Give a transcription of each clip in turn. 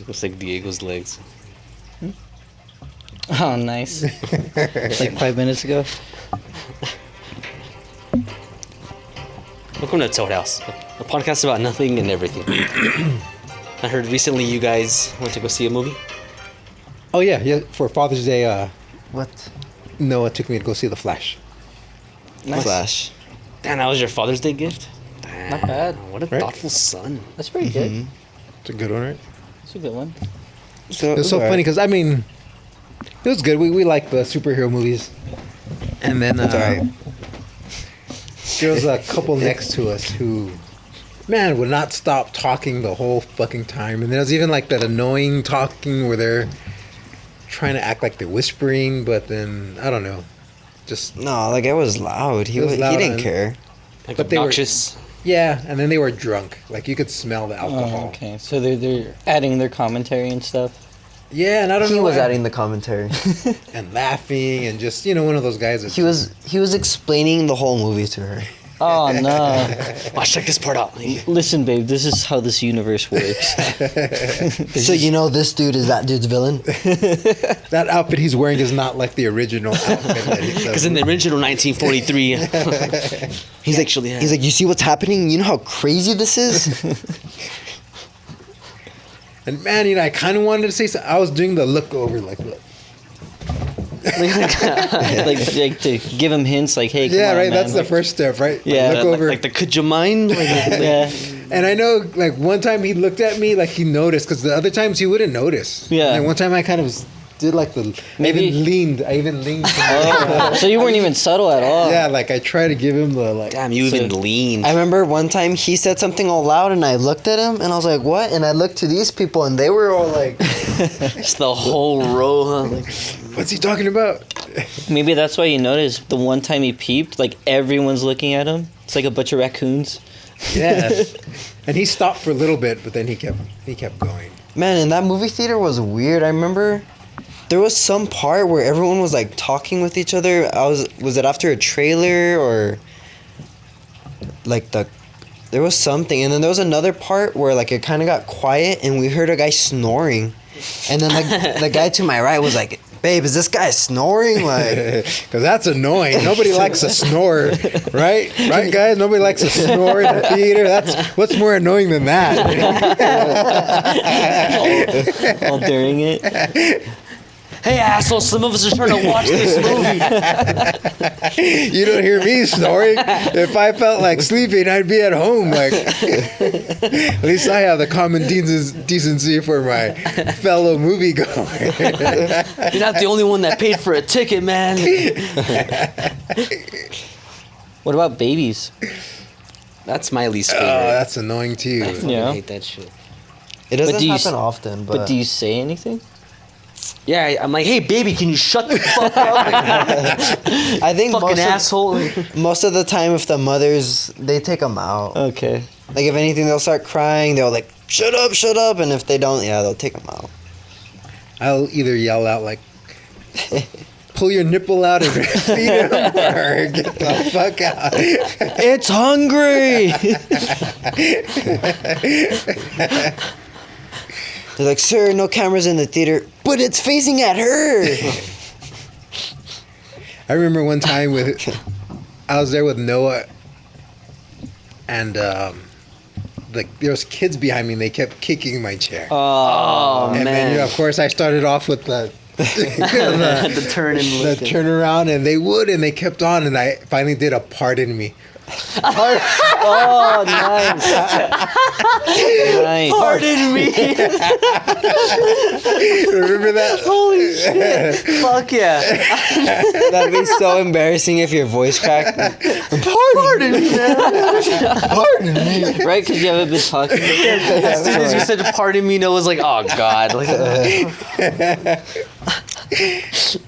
Looks like Diego's legs. Oh, nice. Like 5 minutes ago. Welcome to Toad House, a podcast about nothing and everything. I heard recently you guys went to go see a movie. Oh yeah. For Father's Day, What? Noah took me to go see The Flash. Nice. Flash. Damn, that was your Father's Day gift? Damn, Not bad. What a Right? thoughtful son. That's pretty good. It's a good one, right? It's a good one. So, It's so funny because, I mean, it was good. We like the superhero movies. And then alright. there was a couple next to us who, man, would not stop talking the whole fucking time. And there was even like that annoying talking where they're trying to act like they're whispering, but then, I don't know. Just, No, like it was loud. He It was was, loud he didn't and- care. Like But they were- obnoxious. yeah. And then they were drunk. Like you could smell the alcohol. Oh, okay. So they're adding their commentary and stuff. Yeah, and I don't He know. was why- adding the commentary. and laughing and just, one of those guys. That he was explaining the whole movie to her. Oh, no. Watch, check this part out. Listen, babe, this is how this universe works. So you know this dude is that dude's villain? That outfit he's wearing is not like the original outfit. Because in the original 1943, he's actually... He's like, you see what's happening? You know how crazy this is? And man, I kind of wanted to say something. I was doing the look over, like, look. like to give him hints, like, hey, come Yeah, on, right. man. That's the first step, right? Yeah. Look over. Like the could you mind? Yeah. And I know, like, one time he looked at me, like, he noticed, because the other times he wouldn't notice. Yeah. And one time I kind of did, like, Maybe- I even leaned. Oh, so you weren't even subtle at all. Yeah, like, I tried to give him the, like. Damn, you even leaned. I remember one time he said something all loud and I looked at him and I was like, what? And I looked to these people and they were all like... Just the whole row, huh? Like, What's he talking about? Maybe that's why you noticed the one time he peeped, like everyone's looking at him. It's like a bunch of raccoons. Yeah. And he stopped for a little bit, but then he kept going. Man, and that movie theater was weird. I remember there was some part where everyone was like talking with each other. Was it after a trailer or like there was something, and then there was another part where like it kind of got quiet and we heard a guy snoring, and then the guy to my right was like, babe, is this guy snoring? Like, Because that's annoying. Nobody likes a snore, right? Right, guys? Nobody likes a snore in the theater. What's more annoying than that? All during it. hey, asshole, some of us are trying to watch this movie. You don't hear me snoring. If I felt like sleeping, I'd be at home. Like, at least I have the common decency for my fellow moviegoer. You're not the only one that paid for a ticket, man. What about babies? That's my least Oh, favorite. that's annoying I too. fucking Yeah. hate that shit. it doesn't do you happen s- often, But but do you say anything? Yeah, I'm like, hey, baby, can you shut the fuck up? I think Fucking asshole. most of the time if the mothers, they take them out. Okay. Like if anything, they'll start crying. They'll like, shut up. And if they don't, yeah, they'll take them out. I'll either yell out like, pull your nipple out and feed him, or get the fuck out. It's hungry. They're like, sir, no cameras in the theater, but it's facing at her. I remember one time I was there with Noah, and there was kids behind me, and they kept kicking my chair. Oh, and man. then, of course, I started off with the the turn and the look. turnaround, and they kept on, and I finally did a pardon me. Oh, nice. Nice. Pardon me. Remember that? Holy shit. Fuck yeah. That'd be so embarrassing if your voice cracked. Pardon me, man. Pardon me. Right? Because you haven't been talking. As soon as you said pardon me, Noah was like, oh, God. Like,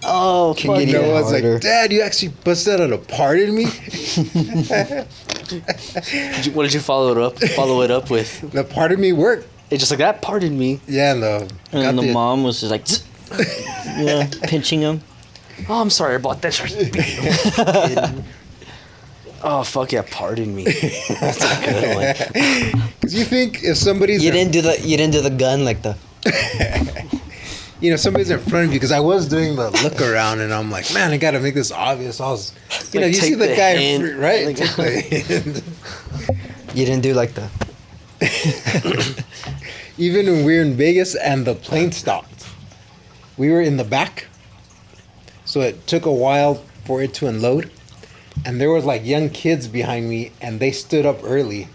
oh, Can fuck. get even Noah's harder. like, Dad, you actually busted out a pardon me? What did you follow it up with? The pardon me worked. It's just like that. Pardon me. Yeah, and And then the mom was just like, yeah, pinching him. Oh, I'm sorry about that. Oh fuck yeah! Pardon me. That's a good one. Because you think if somebody's You didn't do the gun like the. Somebody's in front of you, because I was doing the look around and I'm like, man, I gotta make this obvious. I was, Like, you see take the the guy, hint. right? Like- Take the hint. You didn't do like the. Even when we were in Vegas and the plane stopped, we were in the back, so it took a while for it to unload, and there was like young kids behind me, and they stood up early.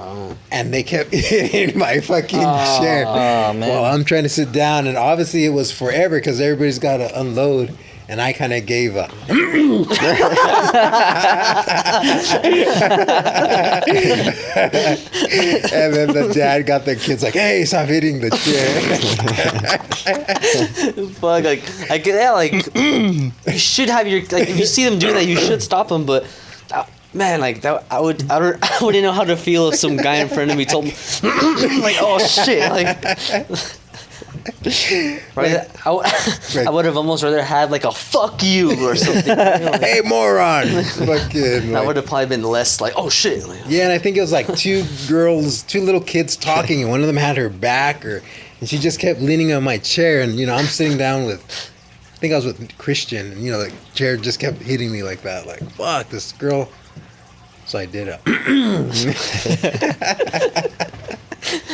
Oh. And they kept hitting my fucking chair Oh, man. while I'm trying to sit down. And obviously it was forever because everybody's got to unload. And I kind of gave up. And then the dad got the kids like, hey, stop hitting the chair. Fuck, you should have your, like, if you see them doing that, you should stop them, but, man, like, that, I wouldn't know how to feel if some guy in front of me told me, like, oh, shit, like, right, I would have almost rather had, like, a fuck you or something. Like, Hey, moron. Fucking, that like- would have probably been less, like, oh, shit. Like, Yeah, and I think it was like two little kids talking, and one of them had her back, and she just kept leaning on my chair, and I'm sitting down with, I think I was with Christian, and the chair just kept hitting me like that, like fuck this girl. So I did it.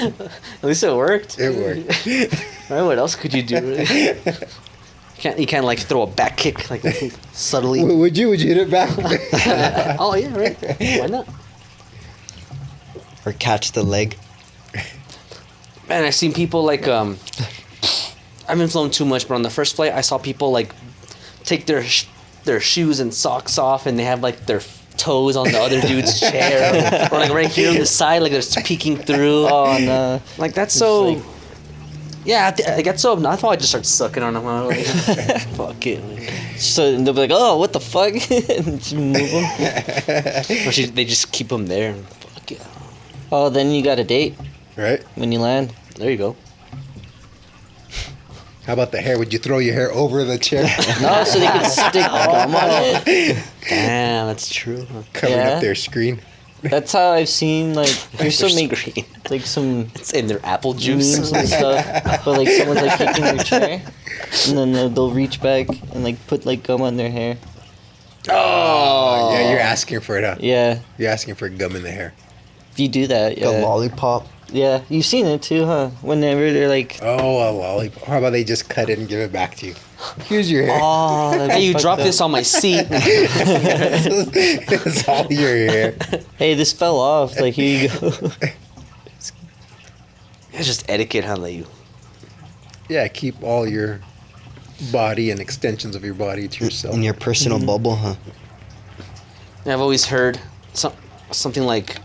at least it worked. It worked. Right, what else could you do? You can't like throw a back kick like subtly. Would you hit it back? Oh yeah, right. Why not? Or catch the leg. Man, I've seen people like I haven't flown too much, but on the first flight, I saw people like take their shoes and socks off, and they have like their toes on the other dude's chair, or like right here on the side, like they're peeking through. Oh no. Like that's so. Yeah, I get so. I thought I'd just start sucking on them. I'm like, fuck it. So they'll be like, oh, what the fuck? And just move them. Or they just keep them there. And fuck yeah. Oh, then you got a date Right? when you land. There you go. How about the hair? Would you throw your hair over the chair? No, so they can stick gum on it. Damn, that's true. Covering Yeah. up their screen. That's how I've seen like there's Their some screen. like some It's in their apple juice. memes and stuff, but like someone's like kicking their chair, and then they'll reach back and like put like gum on their hair. Oh, yeah, you're asking for it, huh? Yeah, You're asking for gum in the hair. if you do that, A yeah, lollipop. yeah, you've seen it too, huh? Whenever they're like, Oh, a lollipop. How about they just cut it and give it back to you? Here's your hair. oh, that'd be Hey, you fucked dropped up. this on my seat. It's all your hair. Hey, this fell off. Like here you go. It's just etiquette, huh? That you. Yeah, keep all your body and extensions of your body to yourself. In your personal bubble, huh? I've always heard something like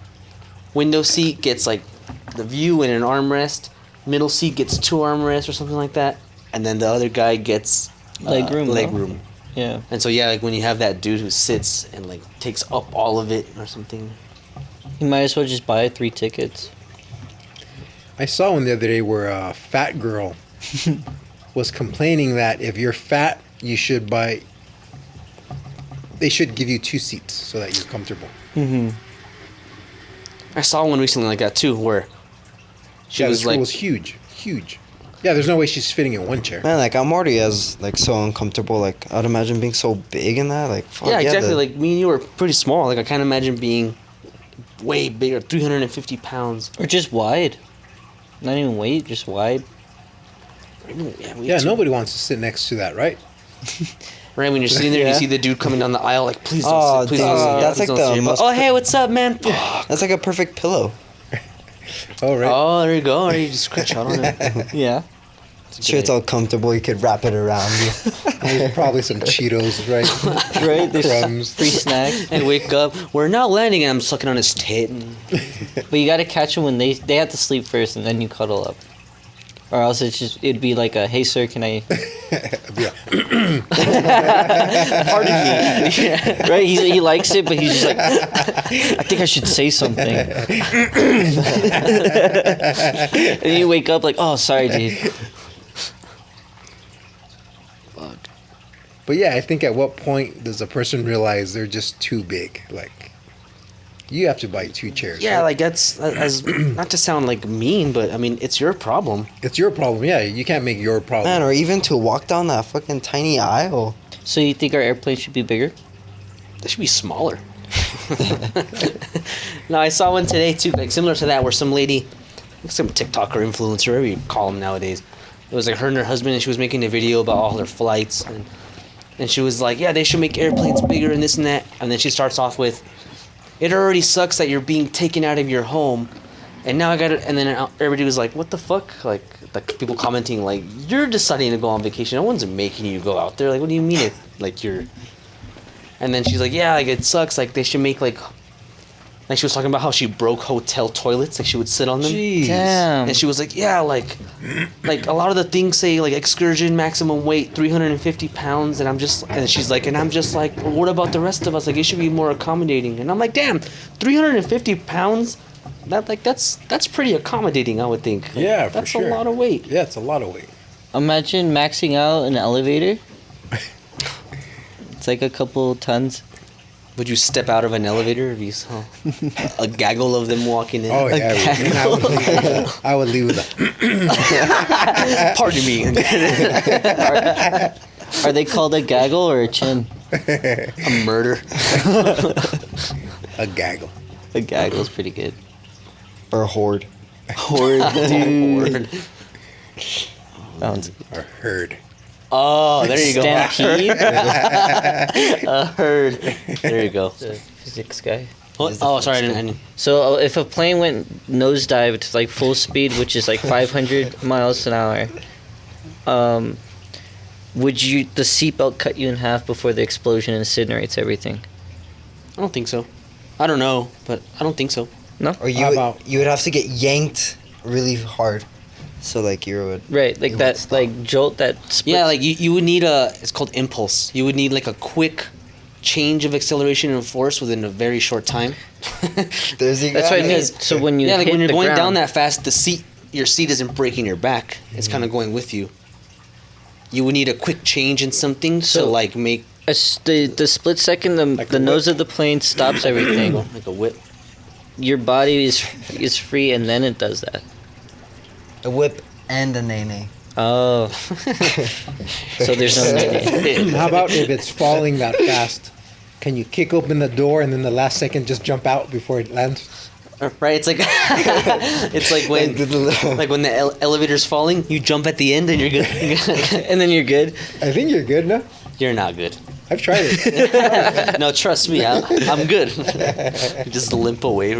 window seat gets like the view and an armrest, middle seat gets 2 armrests or something like that, and then the other guy gets Leg room, Leg no? room. Yeah, And so yeah, like when you have that dude who sits and like takes up all of it or something. you might as well just buy 3 tickets. I saw one the other day where a fat girl was complaining that if you're fat, you should buy. They should give you 2 seats so that you're comfortable. Mm-hmm. I saw one recently like that too, where she Yeah, was this girl like, was huge, huge. Yeah, there's no way she's fitting in one chair. Man, like I'm already as like so uncomfortable. Like I'd imagine being so big in that. Like fuck, yeah, exactly. the- Like me and you were pretty small. Like I can't imagine being way bigger, 350 pounds. Or just wide. Not even weight, just wide. Yeah, nobody wants to sit next to that, right? Right when you're sitting there and Yeah. you see the dude coming down the aisle, like please don't Oh, sit, please dude, don't sit. that's please like don't the sit. most- Oh hey, what's up, man? That's like a perfect pillow. Oh, right. Oh, there you go. Or you just scratch out on it. Yeah. Sure, it's all comfortable. You could wrap it around you. There's probably some Cheetos, right? Right? There's Crumbs. free snacks. And wake up, we're not landing, and I'm sucking on his tit. And But you gotta catch them when they have to sleep first and then you cuddle up. Or else it'd be like a, hey sir, can I... Yeah. pardon me. Yeah. Right? He likes it, but he's just like, I think I should say something. And you wake up like, oh, sorry, dude. But yeah, I think at what point does a person realize they're just too big? Like, You have to buy 2 chairs. Yeah, right? like that's as not to sound like mean, but I mean it's your problem. It's your problem. Yeah, you can't make your problem. Man, or even to walk down that fucking tiny aisle. So you think our airplane should be bigger? They should be smaller. No, I saw one today too, like similar to that, where some lady, some TikToker influencer, whatever you call them nowadays. It was like her and her husband, and she was making a video about all her flights, and she was like, yeah, they should make airplanes bigger and this and that. And then she starts off with, it already sucks that you're being taken out of your home, and now I got it. And then everybody was like, what the fuck? Like people commenting like, you're deciding to go on vacation. No one's making you go out there. Like, what do you mean it? Like you're. And then she's like, yeah, like it sucks. Like they should make like she was talking about how she broke hotel toilets. Like she would sit on them. Jeez. Damn. And she was like, yeah, like a lot of the things say like excursion maximum weight 350 pounds, and she's like, well, what about the rest of us? Like it should be more accommodating. And I'm like, damn, 350 pounds. That's pretty accommodating, I would think. Like, Yeah, for that's sure. a lot of weight. Yeah, it's a lot of weight. Imagine maxing out an elevator. It's like a couple tons. Would you step out of an elevator if you saw a gaggle of them walking in? Oh yeah, and I would leave with a. Pardon me. Are they called a gaggle or a chin? A murder. A gaggle. A gaggle's pretty good. Or a horde. Horde, dude. Horde. That one's Or herd. Oh, there you go. Stampede. A herd. There you go. The physics guy. What? Oh, sorry. I didn't. So if a plane went nosedive to like full speed, which is like 500 miles an hour, would the seatbelt cut you in half before the explosion incinerates everything? I don't think so. I don't know, but I don't think so. No. Or How about- you would have to get yanked really hard. So like you would. Right, like You that, would stop. like jolt that. Splits. Yeah, like you would need it's called impulse. You would need like a quick change of acceleration and force within a very short time. There's the That's what I mean. Because- So when you yeah, like hit when you're the going down ground- that fast, your seat isn't breaking your back. It's kind of going with you. You would need a quick change in something to So- like make the split second Like the a nose whip. of the plane stops everything. like a whip. Your body is free, and then it does that. a whip and a nay. Oh. So there's no need. How about if it's falling that fast? Can you kick open the door and then the last second just jump out before it lands? Right, it's like it's like when when the elevator's falling, you jump at the end and you're good. And then you're good. I think you're good, no? You're not good. I've tried it. No, trust me, I'm good. You just limp away.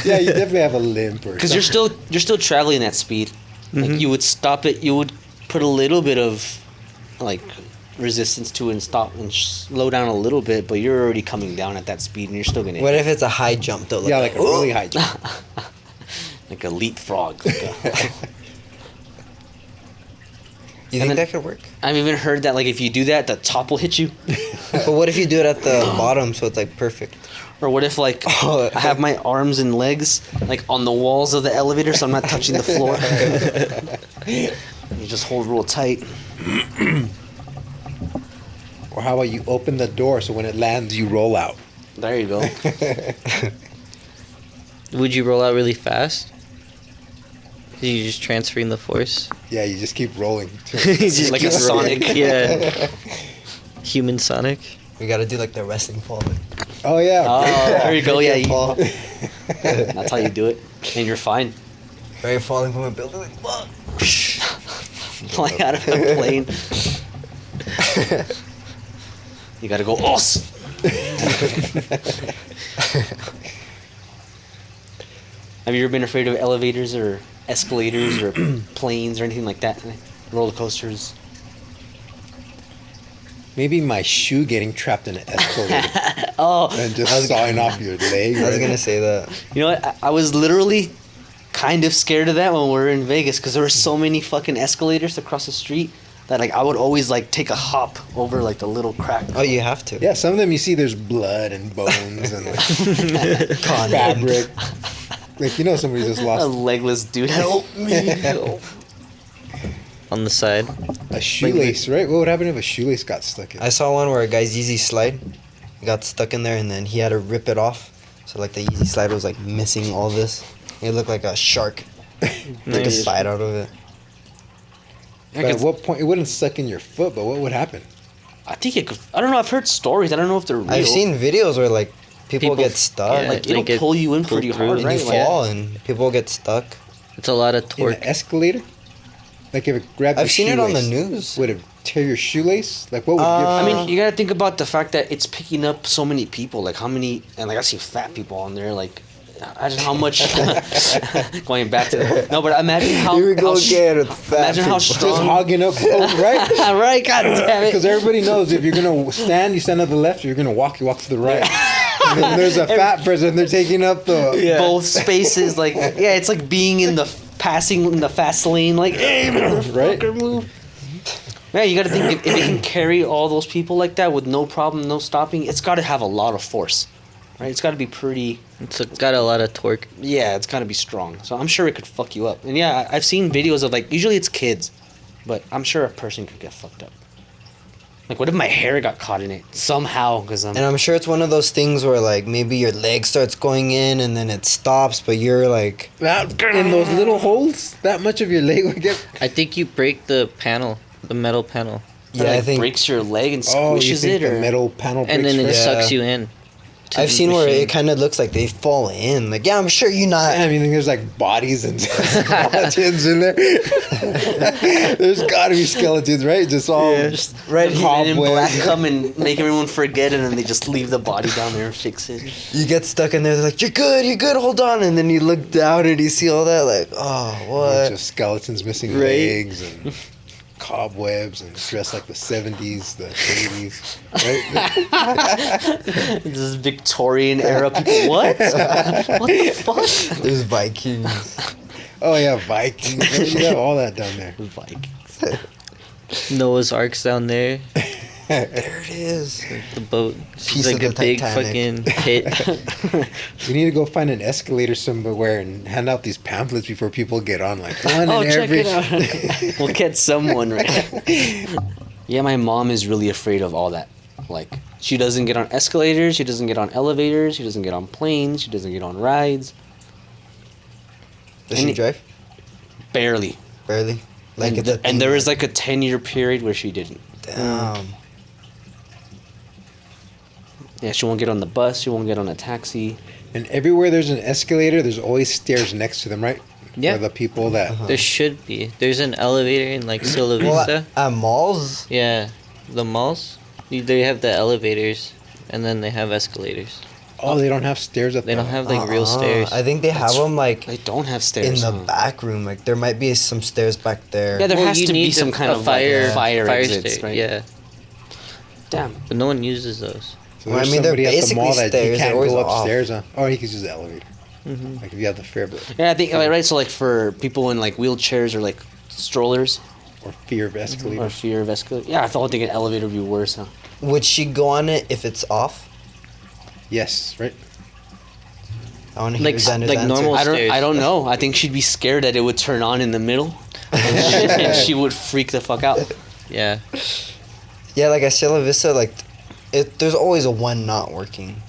Yeah, you definitely have a limp or Because you're still traveling that speed. Like you would stop it. You would put a little bit of like resistance to it and stop and slow down a little bit, but you're already coming down at that speed and you're still gonna What if it's a high jump though? Yeah, like a really high jump. like a leapfrog. You And think then- that could work? I've even heard that like if you do that, the top will hit you. But what if you do it at the bottom so it's like perfect? Or what if like Oh. I have my arms and legs like on the walls of the elevator, so I'm not touching the floor. You just hold real tight. Or how about you open the door so when it lands, you roll out? There you go. Would you roll out really fast? You just transferring the force. Yeah, you just keep rolling. Just Like keep a rolling. Sonic. Yeah. Human Sonic. We gotta do like the wrestling fall. Oh, yeah. Oh, there you go. Yeah, Fall. that's how you do it, and you're fine. Right, falling from a building. Like, fuck. Flying out of the plane. You gotta go. Os. Have you ever been afraid of elevators or escalators or planes or anything like that? Roller coasters. Maybe my shoe getting trapped in an escalator Oh, and just sawing off your leg. I was right? gonna say that. you know what? I was literally kind of scared of that when we were in Vegas because there were so many fucking escalators across the street that like I would always like take a hop over like the little crack. Oh, you have to. Yeah, some of them you see there's blood and bones and like Condoms. fabric. Like, you know, somebody just A lost legless dude. Help me. Help. On the side. a shoelace, right? What would happen if a shoelace got stuck in? I saw one where a guy's Yeezy slide got stuck in there and then he had to rip it off So like the easy slide was like missing all this. It looked like a shark. Like a Nice. bite out of it. I, But at could, what point it wouldn't suck in your foot? But what would happen? I think it could. I don't know. I've heard stories. I don't know if they're real. I've seen videos where like people get stuck. yeah, like they it'll get pull you in pulled pretty through hard, And right? you Like, fall and people get stuck. It's a lot of In torque. an escalator? Like if it grabbed your I've seen it on the shoelace, news. would it tear your shoelace? Like what would I give? mean, you gotta think about the fact that it's picking up so many people. Like how many, and like I see fat people on there. Like, imagine how much. Going back to no, but imagine how. Here we go how again with fat imagine how people. Just strong. hogging up, right? Right, god damn it. Because everybody knows if you're gonna stand, you stand to the left. If you're gonna walk, you walk to the right. And then there's a fat person. They're taking up the. Both spaces, like yeah, it's like being in the passing in the fast lane. Like, hey, motherfucker, Right. move. Yeah, you gotta think if it can carry all those people like that with no problem, no stopping. It's got to have a lot of force, right? It's got to be pretty. It's got a lot of torque. Yeah, it's got to be strong. So I'm sure it could fuck you up. And yeah, I've seen videos of like usually it's kids, but I'm sure a person could get fucked up. Like, what if my hair got caught in it somehow? Because I'm. And I'm sure it's one of those things where like maybe your leg starts going in and then it stops, but you're like, That, in those little holes, that much of your leg would get. I think you break the panel, the metal panel, It, yeah, like, I think breaks your leg and Oh, you squishes think it, the or metal panel breaks and then it first? Yeah. sucks you in. to I've the seen where machine. it kind of looks like they fall in. Like, yeah, I'm sure you're not. I mean, there's like bodies and skeletons in there. There's gotta be skeletons, right? Just all just Right, the men in cobwebs. black come and make everyone forget, and then they just leave the body down there and fix it. You get stuck in there. They're like, you're good, hold on. And then you look down and you see all that. Like, oh, bunch what? of skeletons missing Right. legs and cobwebs and dressed like the 70s, the 80s, right? This is Victorian era people. What? What the fuck? There's Vikings. Oh yeah, Vikings. You have all that down there. Vikings. Noah's Ark's down there. There it is. The boat. Piece It's like of a the big Titanic. fucking pit. We need to go find an escalator somewhere and hand out these pamphlets before people get on. Like one Oh, in check every. it out. We'll get someone, right? Yeah, my mom is really afraid of all that. Like, she doesn't get on escalators, she doesn't get on elevators, she doesn't get on planes, she doesn't get on rides. Does she And- drive? Barely. Barely. Like and, it's a and thing there that- was like a 10-year period where she didn't. Damn. Yeah, she won't get on the bus, she won't get on a taxi. And everywhere there's an escalator, there's always stairs next to them, right? Yeah. For the people that. There should be. There's an elevator in like Sila Well, Vista. at malls, Yeah, the malls. They have the elevators, and then they have escalators. Oh, they don't have stairs up They there. don't have like real uh-uh. stairs. I think they have them like They don't have in stairs. the huh? back room. Like there might be some stairs back there. Yeah, there Well, has you to be need some a- kind a of fire like, fire exits, stair, right? Yeah, Damn. but no one uses those. So Well, I there's mean, they're somebody at the basically mall that stairs, he they're can't always go off. upstairs on. Or he can use the elevator. Mm-hmm. Like if you have the fare bill. Yeah, I think right. So like for people in like wheelchairs or like strollers Or fear of or escalators. fear of escalator. Yeah, I thought thinking elevator would be worse. Huh? Would she go on it if it's off? Yes, right? I want to Like- hear Xander's like answer. normal- I Stairs. don't know. I think she'd be scared that it would turn on in the middle, and she would freak the fuck out. Yeah, Yeah, like at Sila Vista, like there's always a one not working.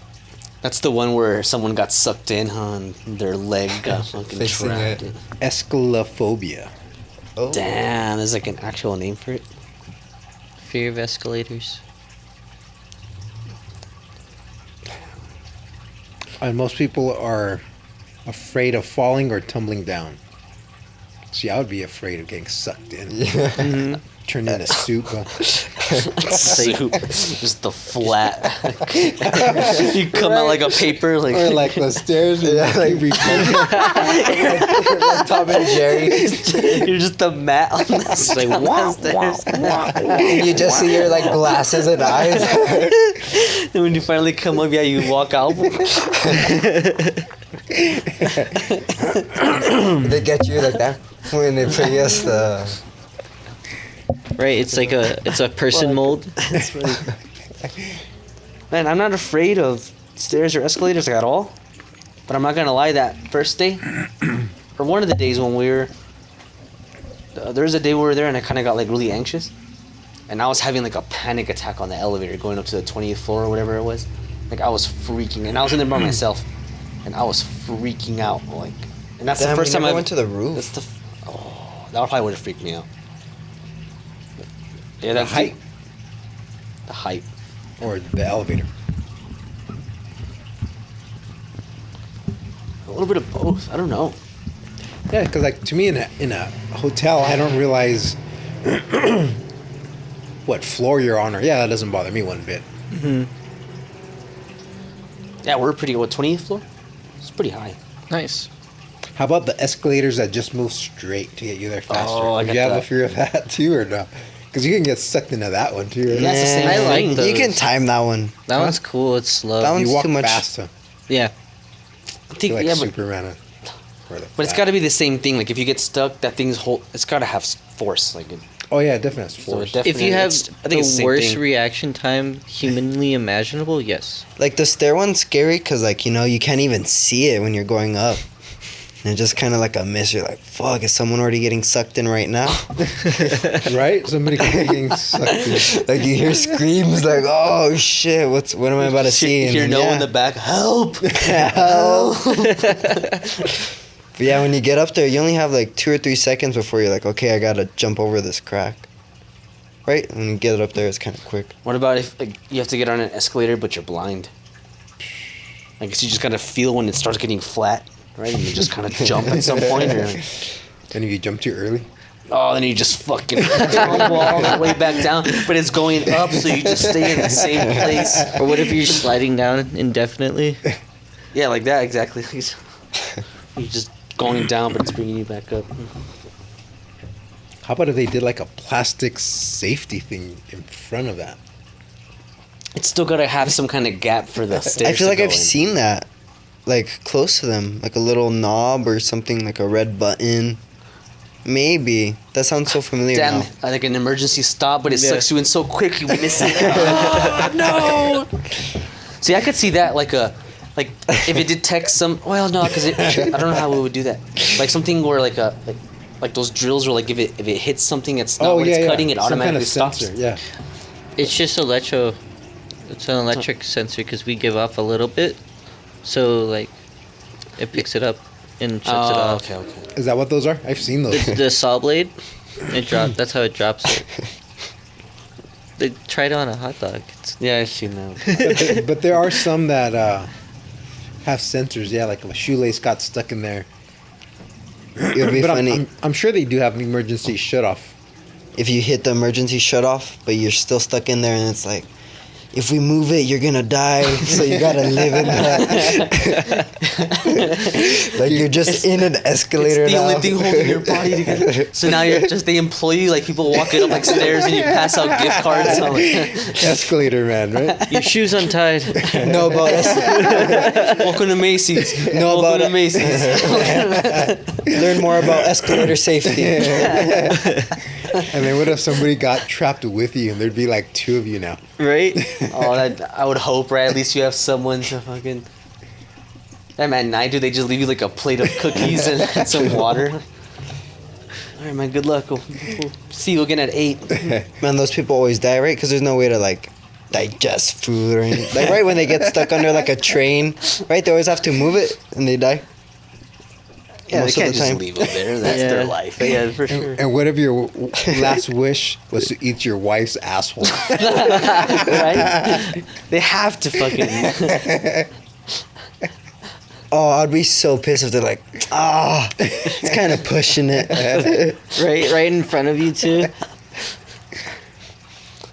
That's the one where someone got sucked in, huh? And their leg got fucking Fixing trapped. it. Escalaphobia. Oh. Damn, there's like an actual name for it. fear of escalators. And most people are afraid of falling or tumbling down. See, I would be afraid of getting sucked in. Yeah. Turned into soup. Soup, just the flat. You come out like a paper, like. Or like the stairs. Yeah, Yeah, like- like, like Tom and Jerry. You're just the mat on the It's like wow, wow. And you just see your like glasses and eyes. And when you finally come up, yeah, you walk out. They get you like that when they pay us the. Right, it's like a person mold. Man, I'm not afraid of stairs or escalators at all. But I'm not gonna lie, that first day, or one of the days when we were, there was a day we were there and I kind of got like really anxious, and I was having like a panic attack on the elevator going up to the 20th floor or whatever it was. Like I was freaking, and I was in there by myself. and I was freaking out. Like, and that's Damn, the first we time never I went to the roof. That's the. That probably would have freaked me out. Yeah, The that's height The height. or the elevator? A little bit of both. I don't know. Yeah, because like to me in a hotel, I don't realize what floor you're on, or yeah, that doesn't bother me one bit. Yeah, we're pretty. What, 20th floor? It's pretty high. Nice. How about the escalators that just move straight to get you there faster? Oh, I Do got you have a that. fear of that too, or no? Because you can get sucked into that one too. Right? Yeah, it's the same I like thing. those. You can time that one. That Huh? one's cool. It's slow. That one's You walk too much. fast, huh? Yeah. I think, You're like yeah, but Superman. Or the But it's Flash. got to be the same thing. Like if you get stuck, that thing's whole. It's got to have force. Like Oh yeah, it definitely has so force. it definitely. If you have I think it's the the same worst thing. reaction time humanly imaginable, yes. Like the stair one's scary because like you can't even see it when you're going up. And it's just kind of like a mist. You're like, fuck, is someone already getting sucked in right now? Right? Somebody could be getting sucked in. Like you hear screams like, oh shit, what am I about to see? You And hear then, no yeah. in the back. Help! Help. But yeah, when you get up there, you only have like 2 or 3 seconds before you're like, okay, I gotta jump over this crack. Right? When you get up there, it's kind of quick. What about if like, you have to get on an escalator but you're blind? I guess you just gotta feel when it starts getting flat, right? And you just kind of jump at some point, or And if you jump too early, oh, then you just fucking tumble all the way back down. But it's going up, so you just stay in the same place. Or what if you're sliding down indefinitely? Yeah, like that exactly. You're just going down, but it's bringing you back up. how about if they did like a plastic safety thing in front of that? It's still gotta have some kind of gap for the stairs. I feel to like go I've in. seen that. Like close to them. Like a little knob or something, like a red button. Maybe. That sounds so familiar Damn, now. like an emergency stop, but it Yeah. sucks you in so quick you miss it. Oh, no! See, I could see that like if it detects some. Well, no, because I don't know how we would do that. Like something where like those drills where like if it hits something that's not what it's cutting, it Some kind automatically of stops. sensor, yeah. It's just it's an electric sensor because we give off a little bit. So, like, it picks it up and shuts it Oh, off. okay. Is that what those are? I've seen those. The saw blade, that's how it drops it. They tried it on a hot dog. Yeah, I've seen that. but there are some that have sensors. Yeah, like if a shoelace got stuck in there. It would be But funny I'm sure they do have an emergency shut off. if you hit the emergency shut off, but you're still stuck in there and it's like, if we move it, you're gonna die. So you gotta live in that. Like you're just in an escalator It's the now. only thing holding your body together. So now they employ you, like people walking up like stairs and you pass out gift cards. So I'm like, Escalator man, right? Your shoes untied. No, about welcome to Macy's. No, welcome about to Macy's. learn more about escalator safety. And then what if somebody got trapped with you and there'd be like 2 of you now? Right? Oh, I would hope, right? At least you have someone to fucking. That man, night, do they just leave you like a plate of cookies and some water? All right, man. Good luck. We'll see you again at 8. Man, those people always die, right? Because there's no way to like digest food or anything. Like right when they get stuck under like a train, right? They always have to move it and they die. Yeah, Most they of can't the just time. leave them there. That's their life. Yeah, for sure. And what if your last wish was to eat your wife's asshole? Right? They have to fucking. Oh, I'd be so pissed if they're like, it's kind of pushing it. Right in front of you too.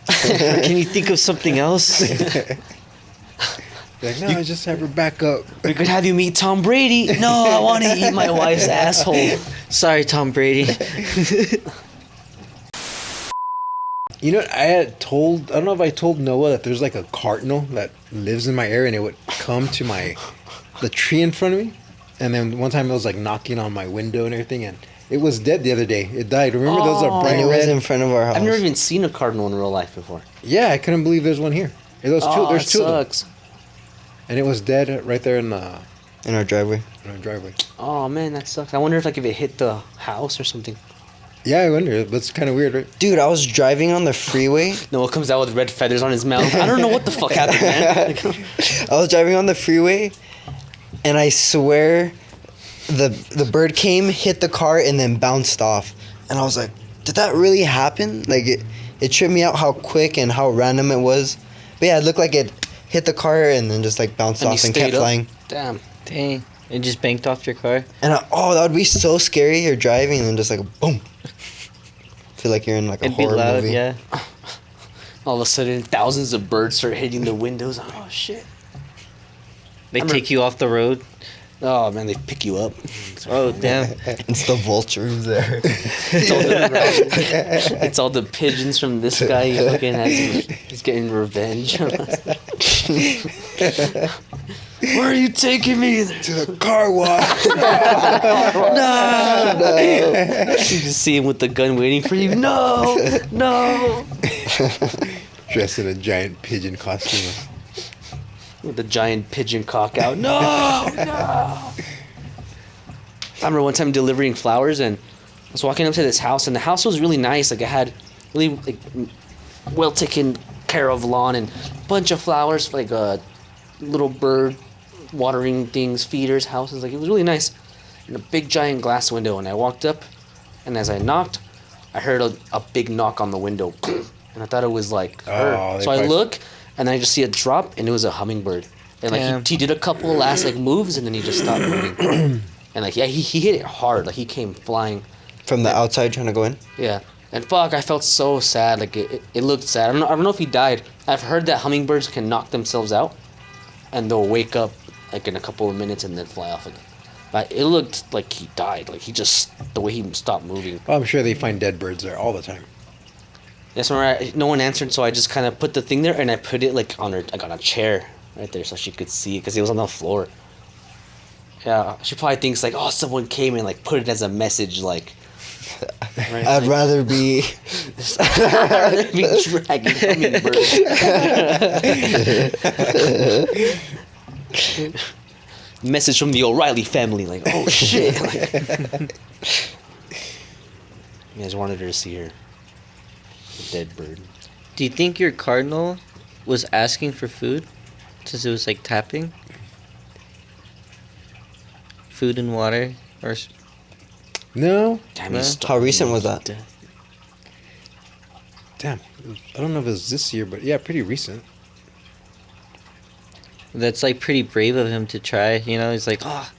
Can you think of something else? Like, no, just have her back up. We could have you meet Tom Brady. No, I want to eat my wife's asshole. Sorry, Tom Brady. You know, I don't know if I told Noah that there's like a cardinal that lives in my area and it would come to the tree in front of me. And then one time it was like knocking on my window and everything, and it was dead the other day. It died. Remember those are Oh. bright And it was red? in front of our house. I've never even seen a cardinal in real life before. Yeah, I couldn't believe there's one here. There's Oh, there's that 2 of them. sucks. And it was dead right there in our driveway. driveway. Oh man, that sucks. I wonder if like if it hit the house or something. Yeah, I wonder. But it's kind of weird, right? Dude, I was driving on the freeway. Noah comes out with red feathers on his mouth. I don't know what the fuck happened, man. Like, I was driving on the freeway and I swear, the bird came, hit the car, and then bounced off. And I was like, did that really happen? Like it tripped me out how quick and how random it was. But yeah, it looked like it hit the car and then just like bounced And off you and stayed kept up? flying. Damn. Dang. It just banked off your car. And that would be so scary. You're driving and then just like boom. Feel like you're in like a It'd be horror loud, movie. yeah. All of a sudden, thousands of birds start hitting the windows. Oh shit! They I'm take you off the road. Oh man, they pick you up. Oh, damn. It's the vultures there. It's all the pigeons from this guy. He's getting revenge. Where are you taking me? To the car wash. No! You just see him with the gun waiting for you. No! No! Dressed in a giant pigeon costume. With the giant pigeon cock out. No! No! I remember one time delivering flowers, and I was walking up to this house, and the house was really nice. Like, it had really like well taken care of lawn and a bunch of flowers, like little bird watering things, feeders, houses. Like, it was really nice. And a big giant glass window. And I walked up, and as I knocked, I heard a big knock on the window. And I thought it was like her. Oh, they So I probably- look, and I just see a drop, and it was a hummingbird. And like Damn. he did a couple last like moves, and then he just stopped moving. And like, yeah, he hit it hard. Like, he came flying. From the outside trying to go in. Yeah. And fuck, I felt so sad. Like, it looked sad. I don't know if he died. I've heard that hummingbirds can knock themselves out, and they'll wake up like in a couple of minutes and then fly off again. But it looked like he died. Like, he just, the way he stopped moving. Oh, I'm sure they find dead birds there all the time. Yes, no one answered, so I just kind of put the thing there, and I put it like on a chair right there, so she could see it, because it was on the floor. Yeah, she probably thinks like, oh, someone came and like put it as a message, like. Right, I'd like, rather be. be dragging hummingbirds. Message from the O'Reilly family, like, oh shit. Like, I just wanted her to see her. The dead bird. Do you think your cardinal was asking for food? Since it was like tapping? Food and water? Or No. Damn, Huh? he's starving How recent was to that? death. Damn. I don't know if it was this year, but yeah, pretty recent. that's like pretty brave of him to try. You know, he's like, oh,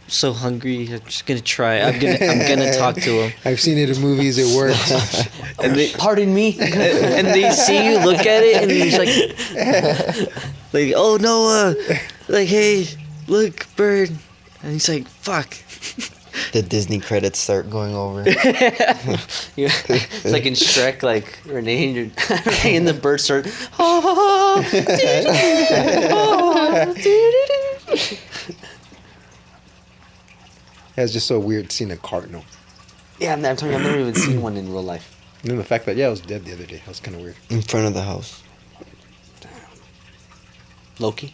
I'm so hungry. I'm just gonna try. I'm gonna talk to him. I've seen it in movies. It works. And they, Pardon me. and they see you look at it, and he's like, oh Noah, like, hey, look, bird, and he's like, fuck. The Disney credits start going over. Yeah, it's like in Shrek, like Renee and the bird start. Yeah, it's just so weird seeing a cardinal. Yeah, I'm telling you, I've never even seen one in real life. And then the fact that, yeah, it was dead the other day. That was kind of weird. In front of the house. Loki?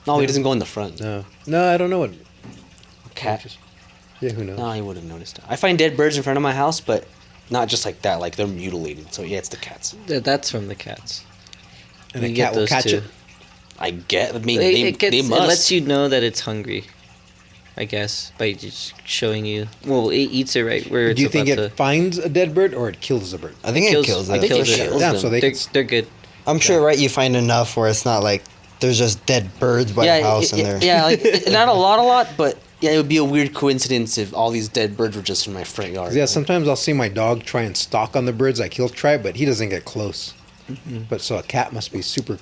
No, he doesn't go in the front. No. No, I don't know what. Cat? Yeah, who knows? No, he would have noticed. I find dead birds in front of my house, but not just like that. Like, they're mutilated. So yeah, it's the cats. That's from the cats. And You a get cat will those catch too. it. I get. I mean, It they must. It lets you know that it's hungry. I guess by just showing you. Well, it eats it right where it's Do you think about it to. finds a dead bird or it kills the bird? I think it kills I it. think it it kills kills Yeah, them. so they they're good. I'm sure, right? You find enough where it's not like there's just dead birds by the house in there. Yeah, like, not a lot, but yeah, it would be a weird coincidence if all these dead birds were just in my front yard. 'Cause, yeah, sometimes I'll see my dog try and stalk on the birds. Like, he'll try, but he doesn't get close. But so a cat must be super.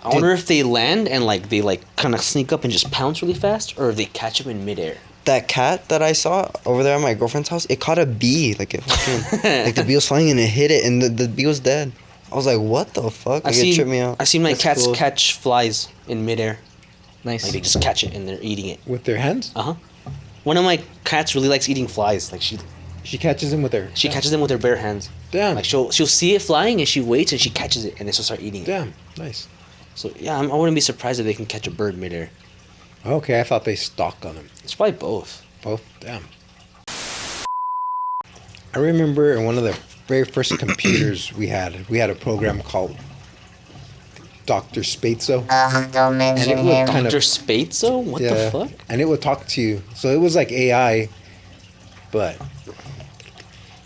I wonder if they land and like they like kind of sneak up and just pounce really fast, or if they catch them in midair. That cat that I saw over there at my girlfriend's house, it caught a bee. Like it fucking, like the bee was flying and it hit it, and the bee was dead. I was like, what the fuck? Like, it tripped me out. I've seen my That's cats cool. catch flies in midair. Nice. Like, they just catch it and they're eating it. With their hands? One of my cats really likes eating flies. Like, She catches them with her. she catches them with her bare hands. Damn. Like, she'll see it flying and she waits and she catches it and then she'll start eating it. Damn. Nice. So yeah, I wouldn't be surprised if they can catch a bird midair. Okay, I thought they stalk on them. It's probably both. Both? Damn. I remember in one of the very first computers we had a program called Dr. Spatzo, and it would kind Dr. of Spatzo? What the fuck? and it would talk to you. So it was like AI, but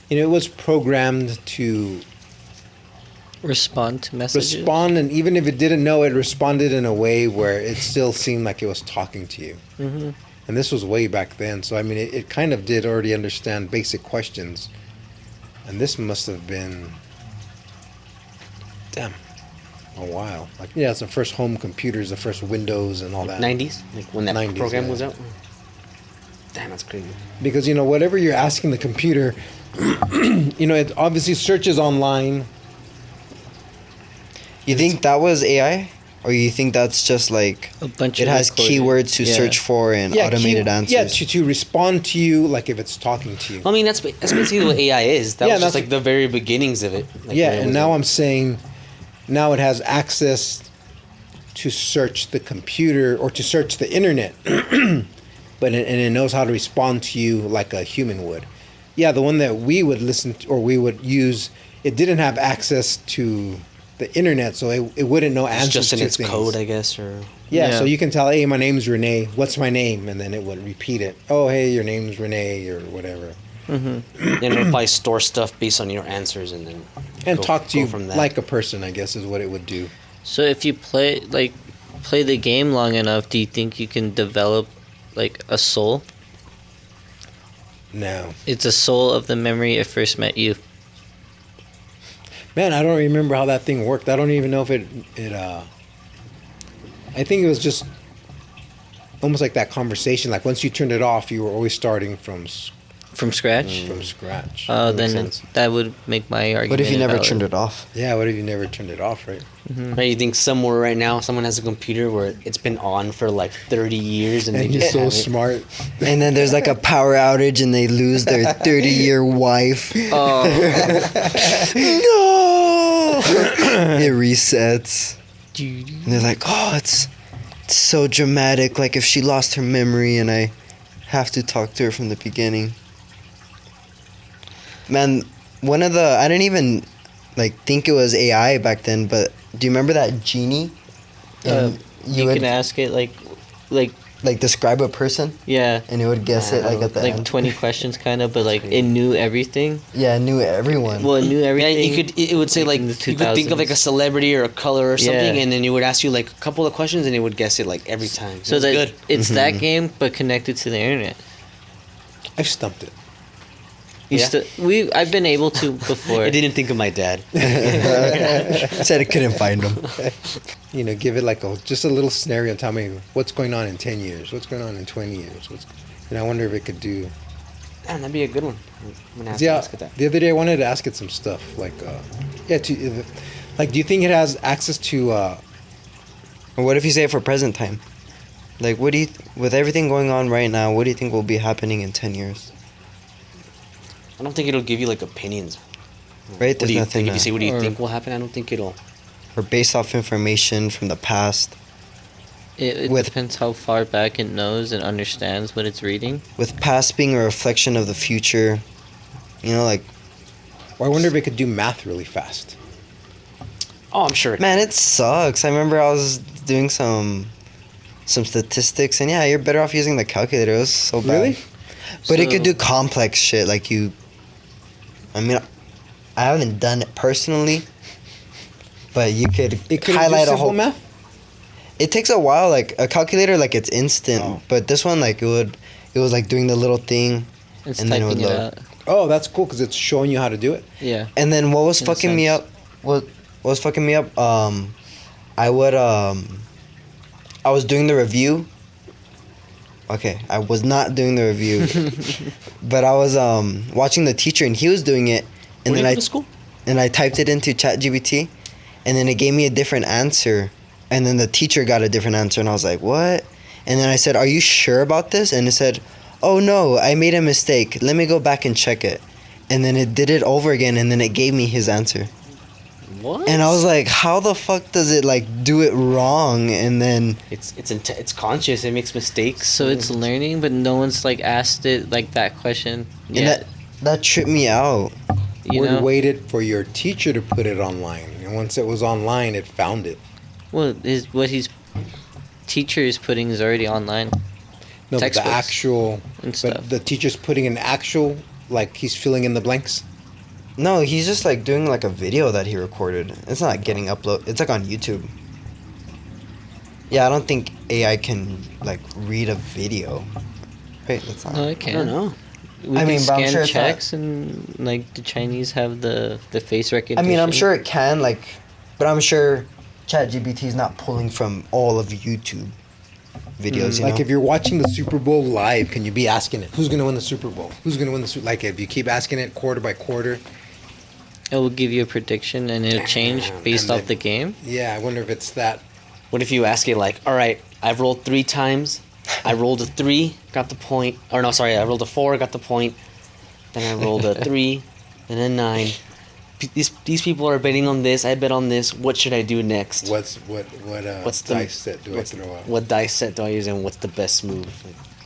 it was programmed to Respond to messages. respond, and even if it didn't know, it responded in a way where it still seemed like it was talking to you. Mm-hmm. And this was way back then, so I mean, it kind of did already understand basic questions. And this must have been, damn, a while. Like, yeah, it's the first home computers, the first Windows and all that. 90s? Like when that 90s, program yeah. was out? Damn, that's crazy. Because, whatever you're asking the computer, it obviously searches online. You think that was AI? Or you think that's just like A bunch it of has recorded- keywords to yeah. search for and automated answers? Yeah, to respond to you like if it's talking to you. I mean, that's basically what AI is. That Yeah, was just that's- like the very beginnings of it. Like, Yeah, when it and was now like- I'm saying, now it has access to search the computer or to search the internet, and it knows how to respond to you like a human would. Yeah, the one that we would listen to, or we would use, it didn't have access to the internet, so it wouldn't know It's answers just in to its things. code, I guess, or Yeah, Yeah. so you can tell, hey, my name's Renee. What's my name? And then it would repeat it. Oh, hey, your name's Renee, or whatever. and it'll probably store stuff based on your answers, and then And go- talk to go you from that. like a person, I guess, is what it would do. So if you play the game long enough, do you think you can develop like a soul? No. It's a soul of the memory it first met you. Man, I don't remember how that thing worked. I don't even know if I think it was just almost like that conversation. Like once you turned it off, you were always starting from From scratch? scratch. Oh, That makes then sense. that would make my argument. What if you never invalid. turned it off? Yeah, what if you never turned it off, right? Right, you think somewhere right now someone has a computer where it's been on for like 30 years and they And you're just so have it. smart. And then there's like a power outage and they lose their 30-year wife. Oh, No! It resets. And they're like, oh, it's so dramatic. Like if she lost her memory and I have to talk to her from the beginning. Man, I didn't even like think it was AI back then, but do you remember that genie? You would can ask it like like describe a person yeah, and it would guess it like at the like end. 20 questions kind of, but like it knew everything. Yeah, I knew everyone. Well, it knew yeah, everything. it would say like in the you could think of like a 2000s. celebrity or a color or something, Yeah. and then you would ask you like a couple of questions and it would guess it like every time. So It was that good. it's that game but connected to the internet. I've stumped it. Yeah. I've been able to before. I didn't think of my dad. Said I couldn't find him. Give it like just a little scenario and tell me what's going on in 10 years, what's going on in 20 years. And I wonder if it could do. Man, that'd be a good one. I'm gonna have to Yeah, ask it that. the other day I wanted to ask it some stuff like, like, do you think it has access to? What if you say it for present time? Like, with everything going on right now, what do you think will be happening in 10 years? I don't think it'll give you like opinions. Right? What There's do you nothing. think? If you say, "What do you or- think will happen?" I don't think it'll. Or based off information from the past, It with- depends how far back it knows and understands what it's reading. with past being a reflection of the future. Like, Or I wonder if it could do math really fast. Oh, I'm sure. man, it sucks. I remember I was doing some statistics, and yeah, you're better off using the calculator. It was so bad. Really? But it could So- do complex shit like I mean, I haven't done it personally, but you could It could highlight do a simple whole. math. It takes a while. Like a calculator, like it's instant. Oh. But this one, like it was like doing the little thing, It's And then it typing would it load. out. Oh, that's cool because it's showing you how to do it. Yeah. and then what was In a fucking me sense. up? What was fucking me up? I would I was doing the review. Okay, I was not doing the review, but I was watching the teacher and he was doing it, and Where do then you go to school? and I typed it into ChatGPT, and then it gave me a different answer, and then the teacher got a different answer, and I was like, what? And then I said, are you sure about this? And it said, oh no, I made a mistake. Let me go back and check it. And then it did it over again, and then it gave me his answer. What? And I was like, how the fuck does it like do it wrong? And then it's conscious. It makes mistakes. So it's learning, but no one's like asked it like that question. and Yeah. that tripped me out. You We know. waited for your teacher to put it online, and once it was online, it found it. Well, what his teacher is putting is already online. No, but the Textbooks actual. and stuff. But the teacher's putting an actual, like he's filling in the blanks. No, he's just like doing like a video that he recorded. It's not getting upload. It's like on YouTube. Yeah, I don't think AI can like read a video. Right? That's not. No, I I can't. don't know. We I can mean, but I'm scan sure it's not- checks and like the Chinese have the face I recognition. mean, I'm sure it can like, but I'm sure ChatGPT is not pulling from all of YouTube videos. You Like know? if you're watching the Super Bowl live, can you be asking it, who's gonna win the Super Bowl? Who's gonna win the Super? Like if you keep asking it quarter by quarter. It will give you a prediction and it'll change Damn, based and off then- the game. Yeah, I wonder if it's that. What if you ask it like, all right, I've rolled 3 times. I rolled a 3, got the point. Or no, sorry, I rolled a 4, got the point. Then I rolled a 3, then a 9. These people are betting on this. I bet on this. What should I do next? What's the dice set do I throw out? What dice set do I use and what's the best move?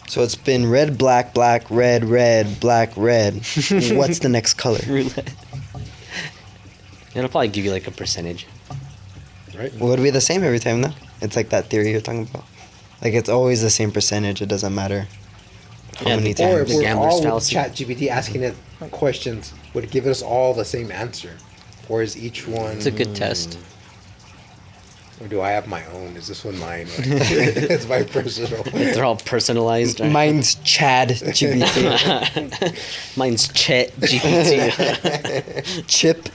So it's been red, black, black, red, red, black, red. What's the next color? Roulette. It'll probably give you like a percentage. Right? Well, it would be the same every time, though. It's like that theory you're talking about. Like it's always the same percentage. It doesn't matter how Yeah, many the- Or times. if we're gambler's all with fallacy. ChatGPT asking it questions, would it give us all the same answer? Or is each one? It's a good test. Or do I have my own? Is this one mine? It's my personal. They're all personalized. Right? Mine's Chad GPT. Mine's Chet GPT. Chip.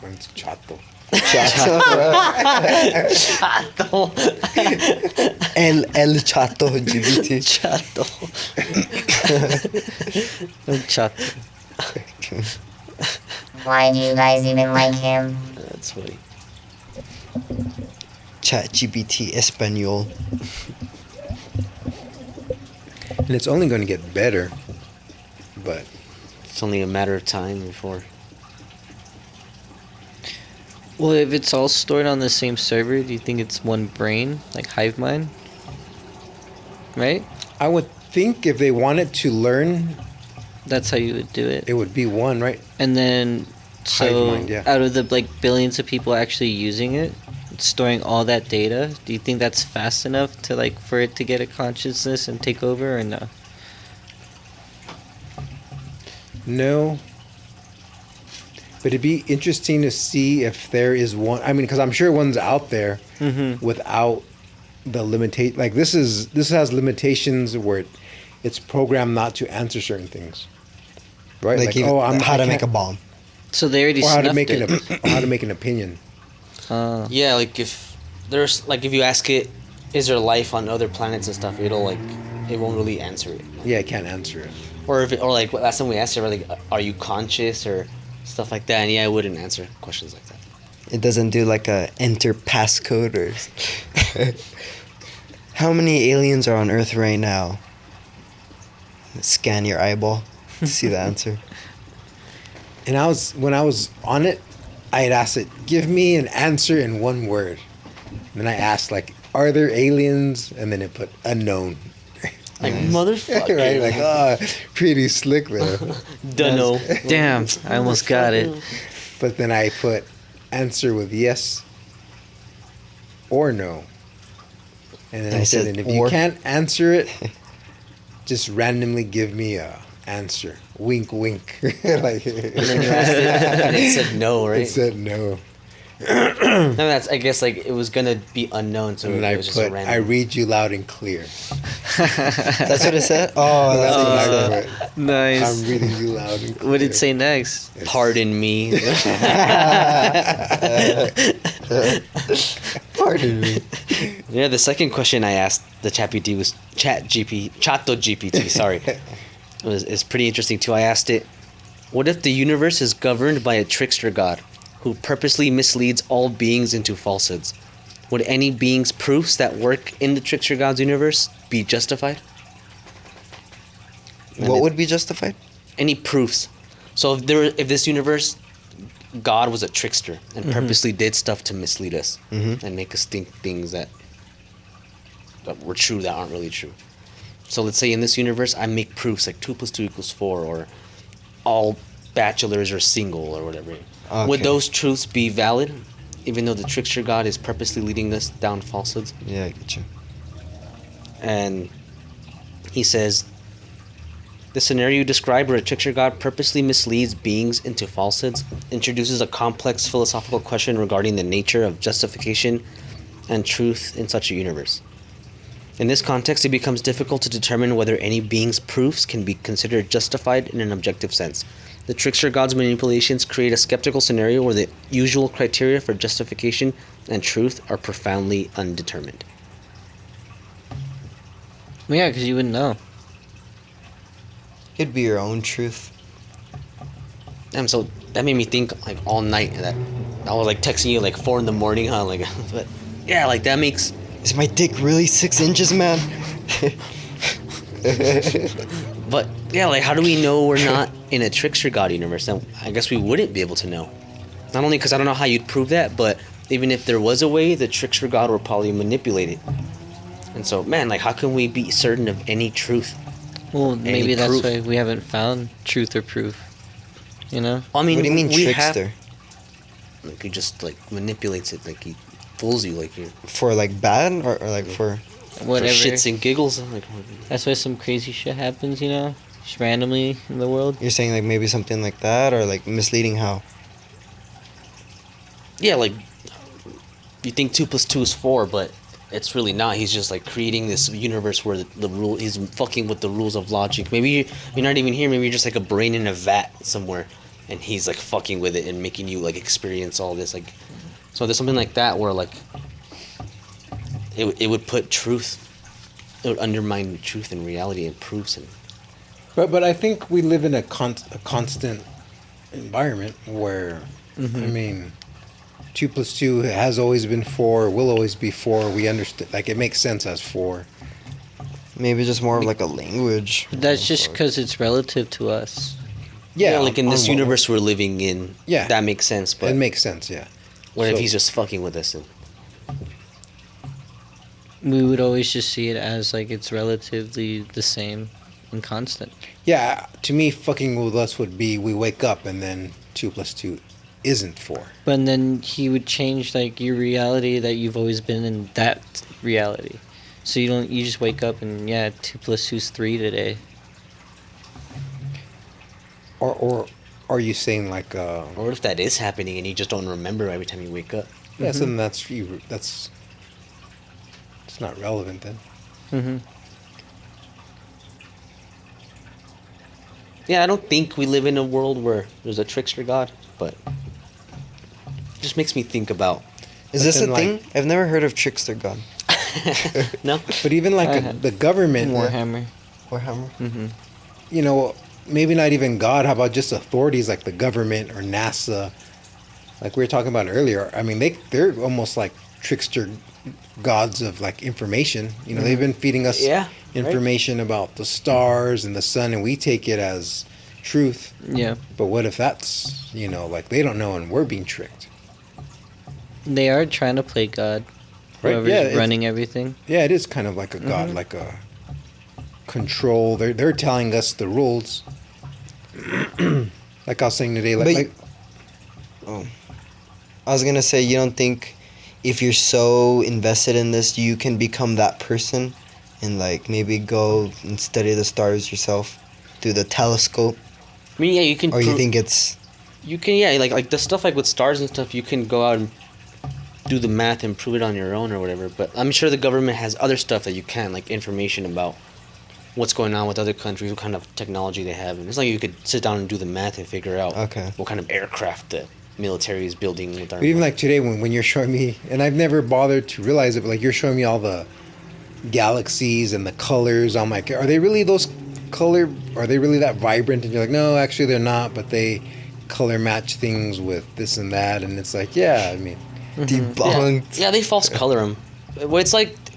Mine's Chato. El Chato GPT. Chato. Chato. Why do you guys even like him? That's funny. Chat GPT Espanol. And it's only going to get better. But It's only a matter of time before. Well, if it's all stored on the same server, do you think it's one brain, like hive mind? Right? I would think if they wanted to learn, That's how you would do it. it would be one, right? And then, so Hive mind, yeah. out of the like billions of people actually using it, storing all that data, do you think that's fast enough to like for it to get a consciousness and take over, or no? No. But it'd be interesting to see if there is one. I mean, because I'm sure one's out there Mm-hmm. without the limitate. Like this has limitations where it's programmed not to answer certain things, right? Like, even how to make a bomb. So they already or how to snuffed make it. or how to make an opinion. Yeah, like if there's like if you ask it, is there life on other planets and stuff? It'll like it won't really answer it. Yeah, I can't answer it. Or if it, or like last time we asked it, like, are you conscious or stuff like that? And yeah, I wouldn't answer questions like that. It doesn't do like a enter passcode or. How many aliens are on Earth right now? Scan your eyeball to see the answer. And when I was on it, I had asked it, give me an answer in one word. And then I asked like, are there aliens? And then it put unknown. Like motherfucker, Right? Like, oh, pretty slick there. dunno. Damn, I almost got it. But then I put answer with yes or no. And then And I it said, said and if or. you can't answer it, just randomly give me a answer. Wink, wink. Like, And then you asked it, and it said no, right? it said no. No, that's I guess like it was gonna be unknown, so And then it I was just a put, random. I read you loud and clear. That's what it said? Oh, That's that's what what I it said. put. Nice. I'm reading you loud and clear. What did it say next? Pardon me. Pardon me. Yeah, the second question I asked the ChatGPT was Chato GPT. Sorry, is pretty interesting too. I asked it, what if the universe is governed by a trickster god who purposely misleads all beings into falsehoods? Would any being's proofs that work in the trickster god's universe be justified? And What it- would be justified? any proofs? So if this universe, God was a trickster and purposely did stuff to mislead us and make us think things that were true that aren't really true. So let's say in this universe, I make proofs like 2 + 2 = 4, or all bachelors or single or whatever. Okay. Would those truths be valid, even though the trickster god is purposely leading us down falsehoods? Yeah, I get you. And he says, the scenario you describe where a trickster god purposely misleads beings into falsehoods introduces a complex philosophical question regarding the nature of justification and truth in such a universe. In this context, it becomes difficult to determine whether any being's proofs can be considered justified in an objective sense. The trickster god's manipulations create a skeptical scenario where the usual criteria for justification and truth are profoundly undetermined. Yeah, because you wouldn't know. It'd be your own truth. Damn, so that made me think like all night that I was like texting you like 4 in the morning, huh? Like, but yeah, like that makes. Is my dick really 6 inches, man? But yeah, like how do we know we're not in a trickster god universe? And I guess we wouldn't be able to know. Not only because I don't know how you'd prove that, but even if there was a way, the trickster god would probably manipulate it. And so, man, like how can we be certain of any truth? Well, maybe that's proof? why we haven't found truth or proof. You know? I mean, What do you mean we trickster? Like he just like manipulates it, like he fools you, like you're For like bad or like for Whatever. for shits and giggles. Like, That's why some crazy shit happens, you know? Just randomly in the world. you're saying like maybe something like that or like misleading how? yeah, like you think 2 + 2 is 4, but it's really not. He's just like creating this universe where the rule he's fucking with the rules of logic. Maybe you're not even here. Maybe you're just like a brain in a vat somewhere, and he's like fucking with it and making you like experience all this. Like, so there's something like that where like it would put truth, it would undermine truth and reality and proofs and. But I think we live in a constant environment where, I mean, 2 + 2 has always been 4, will always be 4. We understand, like it makes sense as 4. Maybe just more of like a language. That's just because it's relative to us. Yeah, like in on this what- universe we're living in. Yeah. that makes sense. But it makes sense, yeah. what if so- he's just fucking with us? And We would always just see it as like it's relatively the same and constant. Yeah, to me, fucking with us would be we wake up and then 2 + 2 isn't 4. But then he would change like your reality that you've always been in that reality. So you just wake up and 2 + 2 is 3 today. Or are you saying like, or what if that is happening and you just don't remember every time you wake up? yeah, so then that's it's not relevant then. Mm-hmm. Yeah, I don't think we live in a world where there's a trickster god, but it just makes me think about. Is But this a then, thing? like- I've never heard of trickster god. No, But even like I had the government, Warhammer. Warhammer. Mm-hmm. you know, maybe not even God. How about just authorities like the government or NASA? Like we were talking about earlier. I mean, they're almost like trickster gods of like information. You know, they've been feeding us Yeah, information about the stars and the sun, and we take it as truth. Yeah. But what if that's, you know, like they don't know and we're being tricked? They are trying to play God. Right, Whoever's yeah, it's- running everything. Yeah, it is kind of like a god, like a control. They're telling us the rules. Like I was saying today, But- like I was gonna say, you don't think if you're so invested in this, you can become that person and like maybe go and study the stars yourself through the telescope, I mean, yeah, you can. or you prove- think it's you can? Yeah, like the stuff like with stars and stuff, you can go out and do the math and prove it on your own or whatever. But I'm sure the government has other stuff that you can, like information about what's going on with other countries, what kind of technology they have, and it's like you could sit down and do the math and figure out Okay. what kind of aircraft the military is building with our. but even like today when you're showing me, and I've never bothered to realize it, but like you're showing me all the galaxies and the colors. I'm like, are they really those color? Are they really that vibrant? And you're like, no, actually they're not. But they color match things with this and that, and it's like, yeah, I mean, debunked. Yeah, they false color them. Well,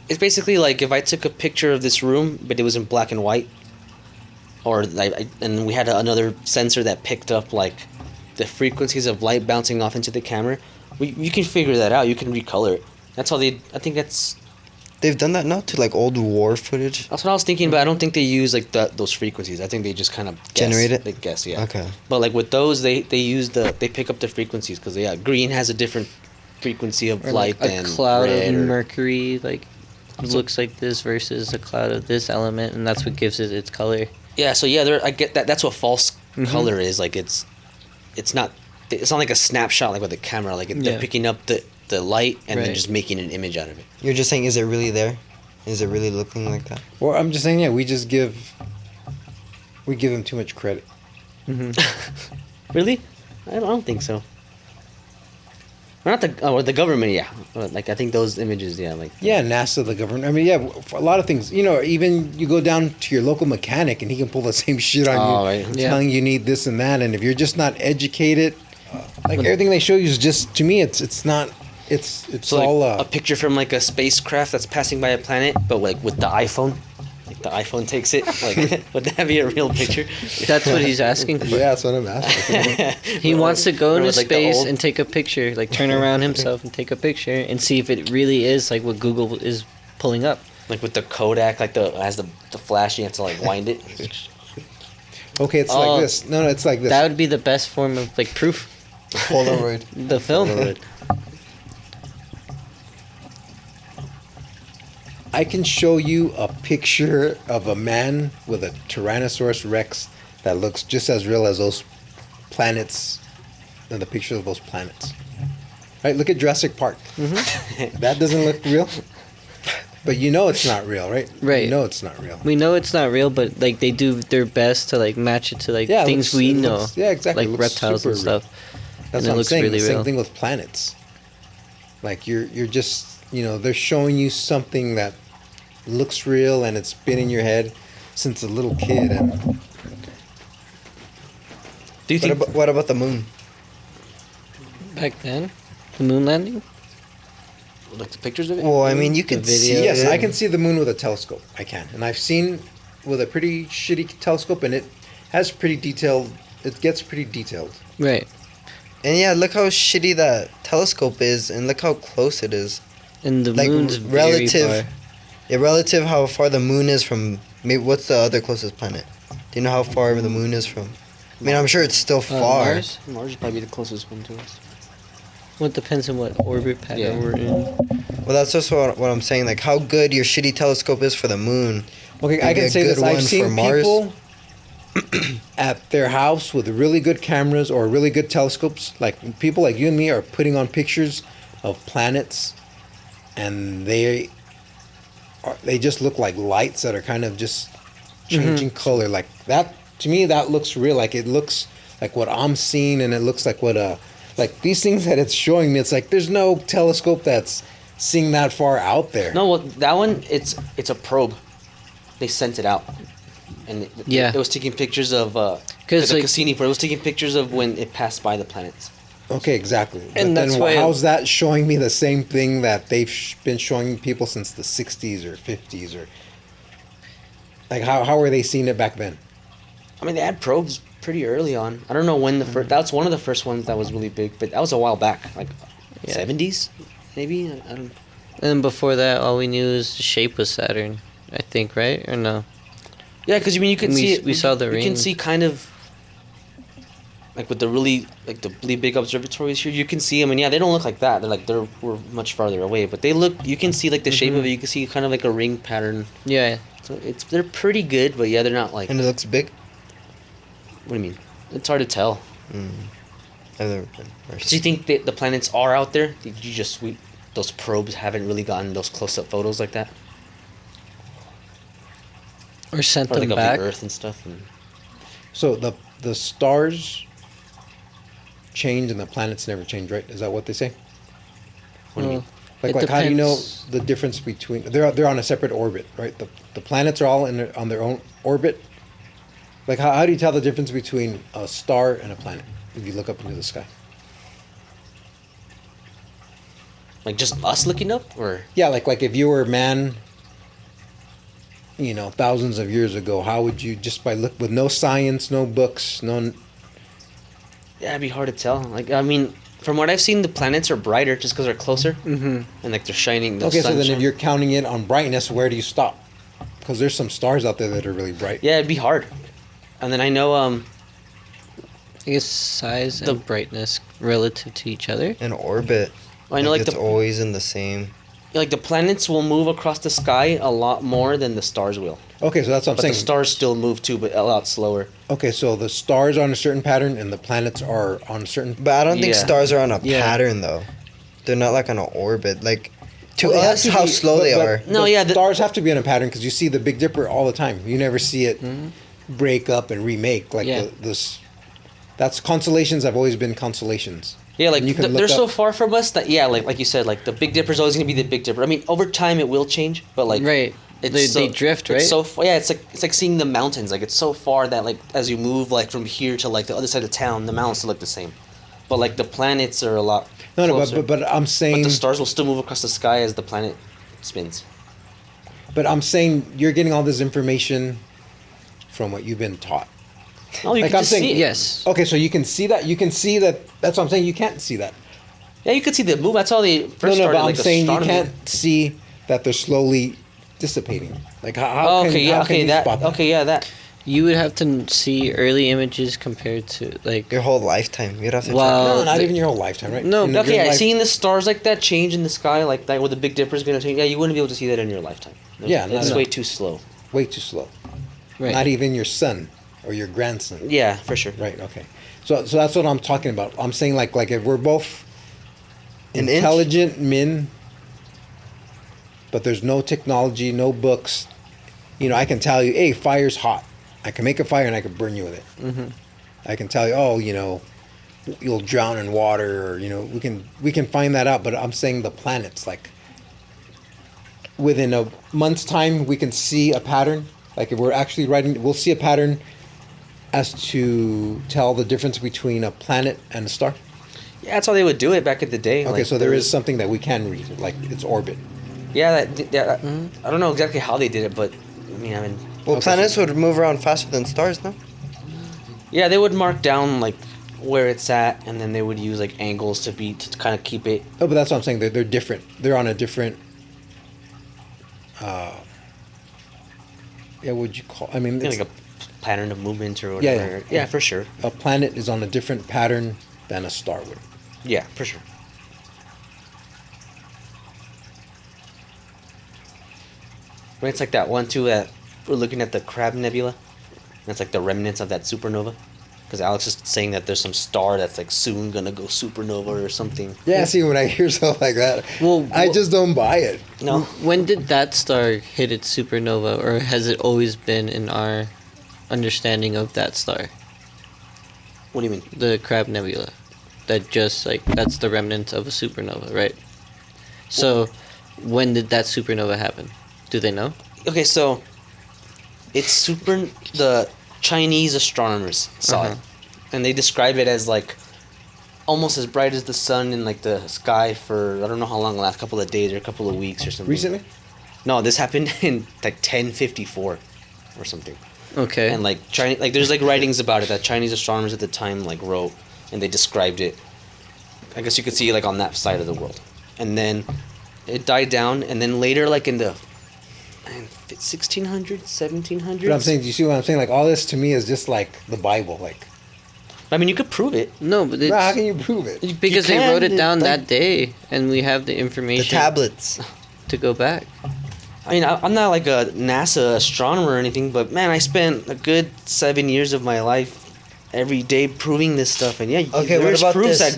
it's basically like if I took a picture of this room, but it was in black and white, or like, and we had another sensor that picked up like the frequencies of light bouncing off into the camera. You can figure that out. You can recolor it. That's how they. I think that's They've done that now to like old war footage. That's what I was thinking, but I don't think they use like those frequencies. I think they just kind of Generate it? They guess, yeah. Okay. But like with those, they pick up the frequencies because green has a different frequency of Or light like a than cloud red of or- mercury, like looks like this versus a cloud of this element, and that's what gives it its color. Yeah, so I get that. That's what false color is. Like it's not like a snapshot like with a camera. Like they're Yeah. picking up the light and then Right. just making an image out of it. You're just saying, is it really there? Is it really looking like that? Well, I'm just saying, yeah, we give them too much credit. Really? I don't think so. Or not the government, yeah. Like I think those images, yeah, like Yeah, NASA, the government. I mean, yeah, for a lot of things. Even you go down to your local mechanic and he can pull the same shit on you, right. Yeah. telling you need this and that. And if you're just not educated, like everything they show you is just, to me, it's not. It's So like all a picture from like a spacecraft that's passing by a planet, but like with the iPhone, like the iPhone takes it. Like would that be a real picture? That's what he's asking for. yeah, that's what I'm asking. He wants to go into Remember, like, the space old- and take a picture, like turn around himself and take a picture and see if it really is like what Google is pulling up. Like with the Kodak, like has the flash, you have to like wind it. Okay, it's Oh, like this. No, it's like this. That would be the best form of like proof. Polaroid. The film. Polaroid. I can show you a picture of a man with a Tyrannosaurus Rex that looks just as real as those planets and the picture of those planets. Right? Look at Jurassic Park. That doesn't look real. But you know it's not real, right? Right. You know it's not real. We know it's not real, but like they do their best to like match it to like Yeah, it things looks- we it know. looks- yeah, exactly. It Like looks reptiles and super real. stuff. That's and it what I'm looks saying. really the same real. thing with planets. Like you're just they're showing you something that looks real and it's been in your head since a little kid. And Do you think? What about the moon? Back then, the moon landing. Like the pictures of it? Well, I mean, you The can video. see yes, it. I can see the moon with a telescope. I can, and I've seen with a pretty shitty telescope, and it has pretty detailed. It gets pretty detailed. Right. And yeah, look how shitty that telescope is, and look how close it is. And the Like, moon's relative- very far. Yeah, relative how far the moon is from. Maybe what's the other closest planet? Do you know how far the moon is from? I mean, I'm sure it's still far. Mars? Mars would probably be the closest one to us. Well, it depends on what orbit pattern Yeah. we're in. Well, that's just what I'm saying. Like how good your shitty telescope is for the moon. Okay, I Maybe can a say good this. I've one for seen Mars. people at their house with really good cameras or really good telescopes. Like people like you and me are putting on pictures of planets, and they just look like lights that are kind of just changing color. Like that to me, that looks real. Like it looks like what I'm seeing, and it looks like what like these things that it's showing me. It's like there's no telescope that's seeing that far out there. No, well, that one it's a probe. They sent it out, and Yeah. it was taking pictures of the like- Cassini probe. It was taking pictures of when it passed by the planets. Okay, exactly. And But that's then why- how's that showing me the same thing that they've been showing people since the 60s or 50s or like how were they seeing it back then? I mean, they had probes pretty early on. I don't know when the first. That's one of the first ones that was really big, but that was a while back, like Yeah. 70s, maybe. I don't. And then before that, all we knew is the shape was Saturn. I think, right? Or no? Yeah, because I mean, you can We- see it. we saw the You can ring. see kind of like with the really big observatories here. You can see. I mean, yeah, they don't look like that. We're much farther away, but they look. You can see like the shape of it. You can see kind of like a ring pattern. Yeah. So they're pretty good, but yeah, they're not like. And it looks big. What do you mean? It's hard to tell. I've never been. Or Do you think that the planets are out there? Did you just those probes haven't really gotten those close-up photos like that? Or sent Or like them of back. the Earth and stuff. And So the stars change and the planets never change, right? Is that what they say? what do you mean? It Like how do you know depends. the difference between they're on a separate orbit, right? The planets are all on their own orbit. Like how do you tell the difference between a star and a planet if you look up into the sky? Like just us looking up, or Yeah, like if you were a man, thousands of years ago, how would you just by look with no science, no books, no? Yeah, it'd be hard to tell. Like, I mean, from what I've seen, the planets are brighter just because they're closer. Mm-hmm. And, like, they're shining. The Okay, so then sunshine. if you're counting it on brightness, where do you stop? Because there's some stars out there that are really bright. Yeah, it'd be hard. And then I know, I guess size The- and brightness relative to each other. In orbit. I know, like, it's the always in the same. like the planets will move across the sky a lot more than the stars will. Okay, so that's what I'm But saying. the stars still move too, but a lot slower. Okay, so the stars are on a certain pattern and the planets are on a certain. But I don't think Yeah. stars are on a Yeah. pattern though. They're not like on an orbit. Like to Well, they have us, to how be- slow they are. No, the yeah, the- stars have to be on a pattern because you see the Big Dipper all the time. You never see it break up and remake like Yeah. this. That's constellations have always been constellations. Yeah, like And you can look they're so up- far from us that like you said, like the Big Dipper's always gonna be the Big Dipper. I mean, over time it will change, but like Right. They drift, right? It's so far, yeah, it's like seeing the mountains. Like it's so far that like as you move like from here to like the other side of town, the mountains still look the same, but like the planets are a lot. No, closer. but I'm saying. But the stars will still move across the sky as the planet spins. But I'm saying you're getting all this information from what you've been taught. Oh, you Like can I'm just saying- see it. Yes. Okay, so you can see that. You can see that. That's what I'm saying. You can't see that. Yeah, you could see the move. That's how they first No, started. but I'm like, saying you astronomy. can't see that they're slowly dissipating. Like how Oh, can, okay, yeah, how can okay, you that, spot that? okay, yeah, that. You would have to see early images compared to like. Your whole lifetime. You'd have to Wow. No, not the- even your whole lifetime, right? No, In your Okay, yeah, life- seeing the stars like that change in the sky, like that, where the Big Dipper's gonna change. Yeah, you wouldn't be able to see that in your lifetime. Yeah, it's no. way too slow. way too slow. Right. Not even your son or your grandson. Yeah, for sure. Right. Okay. So that's what I'm talking about. I'm saying like if we're both An inch? intelligent men, but there's no technology, no books. You know, I can tell you, hey, fire's hot. I can make a fire and I can burn you with it. Mm-hmm. I can tell you, oh, you know, you'll drown in water, or you know, we can find that out. But I'm saying the planets, like within a month's time, we can see a pattern. Like if we're actually writing, we'll see a pattern as to tell the difference between a planet and a star. Yeah, that's how they would do it back in the day. Okay, like, so there is something that we can read, like its orbit. Yeah, I don't know exactly how they did it, but I mean, Well, Okay, planets so- would move around faster than stars, no? yeah, they would mark down like where it's at, and then they would use like angles to kind of keep it. Oh, but that's what I'm saying. They're different. They're on a different. Yeah, what would you call? I mean, Like it's, a pattern of movement or Yeah, whatever. yeah. Yeah, for sure. a planet is on a different pattern than a star would. Yeah, for sure. But it's like that one too that we're looking at the Crab Nebula. That's like the remnants of that supernova. Because Alex is saying that there's some star that's like soon gonna go supernova or something. Yeah, see, when I hear stuff like that, Well, I just don't buy it. No. When did that star hit its supernova, or has it always been in our understanding of that star, What do you mean? the Crab Nebula? That just like that's the remnant of a supernova, right? So, when did that supernova happen? Do they know? Okay, so it's the Chinese astronomers saw Uh-huh. it, and they describe it as like almost as bright as the sun in like the sky for I don't know how long, the last couple of days or a couple of weeks or something. Recently, No, this happened in like 1054 or something. Okay. And like Chinese, like there's like writings about it that Chinese astronomers at the time like wrote, and they described it. I guess you could see like on that side of the world, and then it died down, and then later like in the 1600s, 1700s. but I'm saying, do you see what I'm saying? Like all this to me is just like the Bible. Like, I mean, you could prove it. no, but how it's can you prove it? because they can, wrote it down like- that day, and we have the The information tablets. to go back. I mean, I'm not like a NASA astronomer or anything, but man, I spent a good 7 years of my life every day proving this stuff, and yeah, Okay, what there's about proofs this?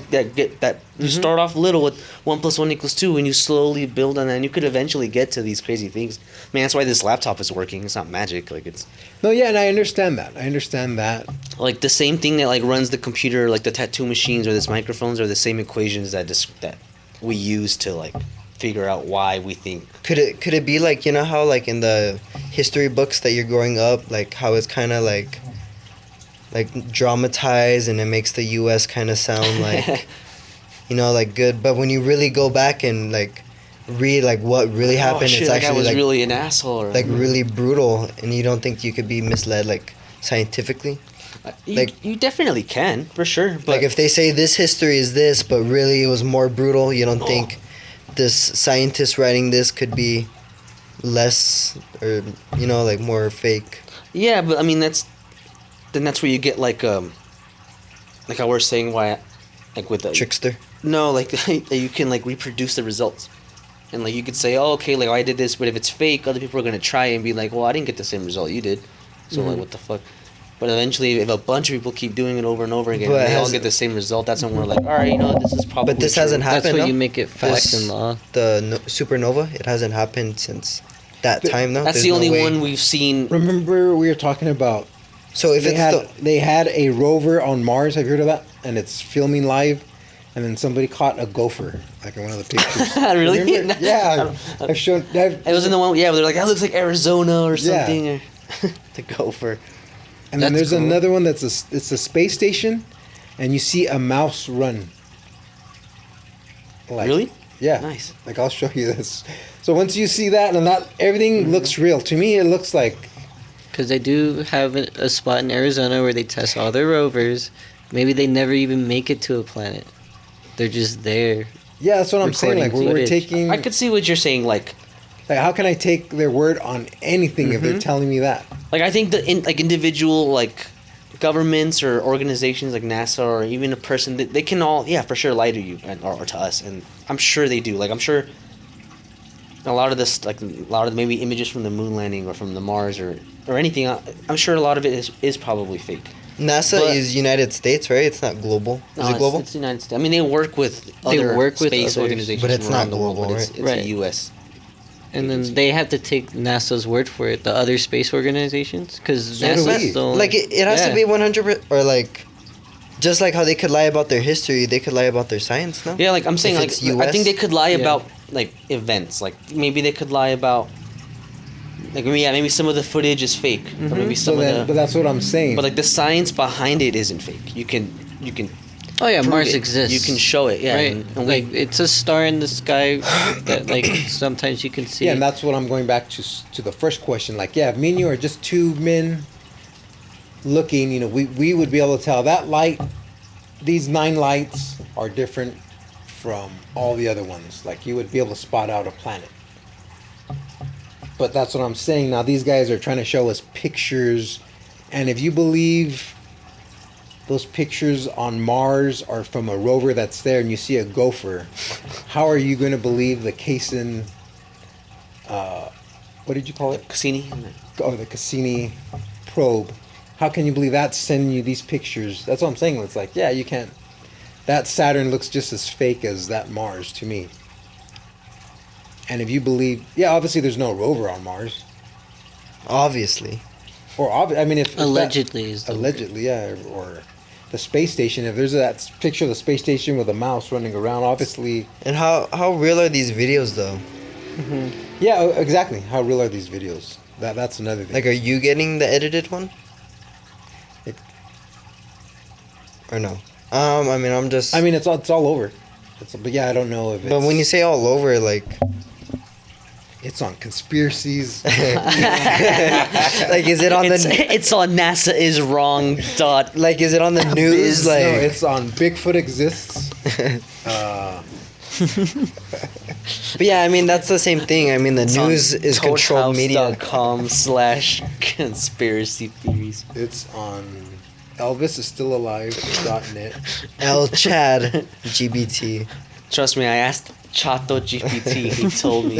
that you start off little with 1 + 1 = 2, and you slowly build on that, and you could eventually get to these crazy things. I mean, that's why this laptop is working. It's not magic. Like it's No, yeah, and I understand that. I understand that. like the same thing that like runs the computer, like the tattoo machines or this microphones, are the same equations that that we use to like figure out why we think. Could it be like, you know how like in the history books that you're growing up, like how it's kind of like dramatized and it makes the U.S. kind of sound like, you know, like good, but when you really go back and like read like what really happened, oh, shit, it's that guy actually was like really an asshole. Or, really brutal, and you don't think you could be misled like scientifically. You definitely can, for sure. But Like if they say this history is this, but really it was more brutal, you don't think this scientist writing this could be less or like more fake? yeah, but I mean that's where you get like how we're saying why, like with the Trickster. no, like you can like reproduce the results, and like you could say, oh, okay, like I did this, but if it's fake, other people are gonna try and be like, well, I didn't get the same result you did, so like what the fuck. But eventually, if a bunch of people keep doing it over and over again, But and they all has- get the same result, that's when we're like, all right, this is probably. But this true. hasn't happened. That's what no? you make it fact This- and law. The supernova, it hasn't happened since that time, though. That's There's the no only way. one we've seen. Remember we were talking about So if they had a rover on Mars. Have you heard of that? And it's filming live, and then somebody caught a gopher like in one of the pictures. Really? Remember? Yeah, I've shown. It was in the one, yeah, where they're like, that looks like Arizona or Yeah. something. Or the gopher. And then That's there's cool. another one it's a space station, and you see a mouse run. Like, Really? Yeah. Nice. Like I'll show you this. So once you see that, and not everything looks real. To me, it looks like Because they do have a spot in Arizona where they test all their rovers. Maybe they never even make it to a planet. They're just there. yeah. That's what I'm saying. Like Recording we're footage. taking. I could see what you're saying. Like Like, how can I take their word on anything if they're telling me that? I think like individual like governments or organizations like NASA or even a person, they can all, yeah, for sure lie to you or to us, and I'm sure they do. Like I'm sure a lot of this, like a lot of maybe images from the moon landing or from the Mars or anything, I'm sure a lot of it is probably fake. NASA But- is United States, right? It's not global. Is it global? It's the United States. I mean, they work with They other work with space others, organizations but it's around not the world, global, but it's right? a U.S. And then they have to take NASA's word for it, the other space organizations, because So do we. NASA's the only, Like it has Yeah. to be 100 or like, just like how they could lie about their history, they could lie about their science. No. Yeah, like I'm saying, If like it's I think US? they could lie Yeah. about like events. Like maybe they could lie about, like maybe some of the footage is fake, or maybe some So then, of but the. that's what I'm saying. But like the science behind it isn't fake. You can oh yeah, prove Mars it. exists. You can show it, yeah. right. And Like it's a star in the sky that like sometimes you can see. yeah, and that's what I'm going back to the first question. Like, yeah, if me and you are just two men looking, we would be able to tell that light, these 9 lights are different from all the other ones. Like, you would be able to spot out a planet. But that's what I'm saying. Now, these guys are trying to show us pictures, and if you believe those pictures on Mars are from a rover that's there and you see a gopher, how are you going to believe the Cassini, what did you call it? Cassini. Oh, the Cassini probe. How can you believe that's sending you these pictures? That's what I'm saying. It's like, yeah, you can't. That Saturn looks just as fake as that Mars to me. And if you believe, yeah, obviously there's no rover on Mars. Obviously. Or, I mean, if Allegedly is the allegedly, yeah, or the space station. If there's that picture of the space station with a mouse running around, obviously, And how real are these videos though? yeah, exactly. How real are these videos? That's another thing. Like, are you getting the edited one? It- Or no? I mean, I'm just. I mean, it's all over. But yeah, I don't know if it's. But when you say all over, like, it's on conspiracies. like, is it on It's, the it's on NASA is wrong dot. like, is it on the news? Biz. Like, No, it's on Bigfoot exists. but yeah, I mean, that's the same thing. I mean, the news is controlled media. .com/conspiracy theories. It's on ElvisIsStillAlive.net. El Chad GBT. Trust me, I asked Chato GPT. He told me.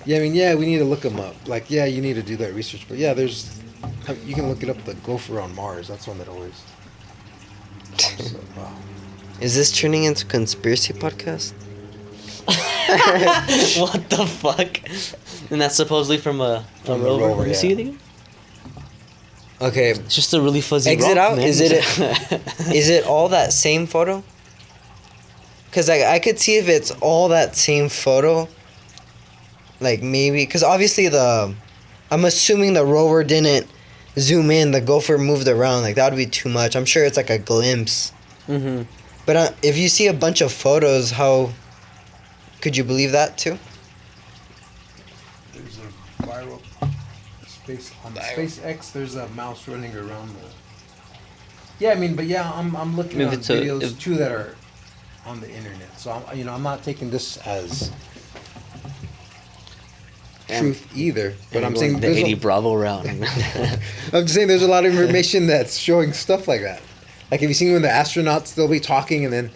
Yeah, I mean, yeah, we need to look them up. Like, yeah, you need to do that research. But yeah, you can look it up. The gopher on Mars. That's one that always. So, wow. Is this turning into conspiracy podcast? What the fuck? And that's supposedly from a From the rover. rover, Let me see yeah. it again. Okay, It's just a really fuzzy. exit rock, out. man. Is it all that same photo? Cause I could see if it's all that same photo. Like maybe, cause obviously I'm assuming the rover didn't zoom in. The gopher moved around. Like that would be too much. I'm sure it's like a glimpse. Mm-hmm. But if you see a bunch of photos, how could you believe that too? There's a viral SpaceX, there's a mouse running around the. Yeah, I mean, but yeah, I'm looking If at it's a- videos if- too that are on the internet. So I'm not taking this as truth either. But I'm saying the there's 80 Bravo route. I'm just saying there's a lot of information that's showing stuff like that. Like, have you seen when the astronauts, they'll be talking and then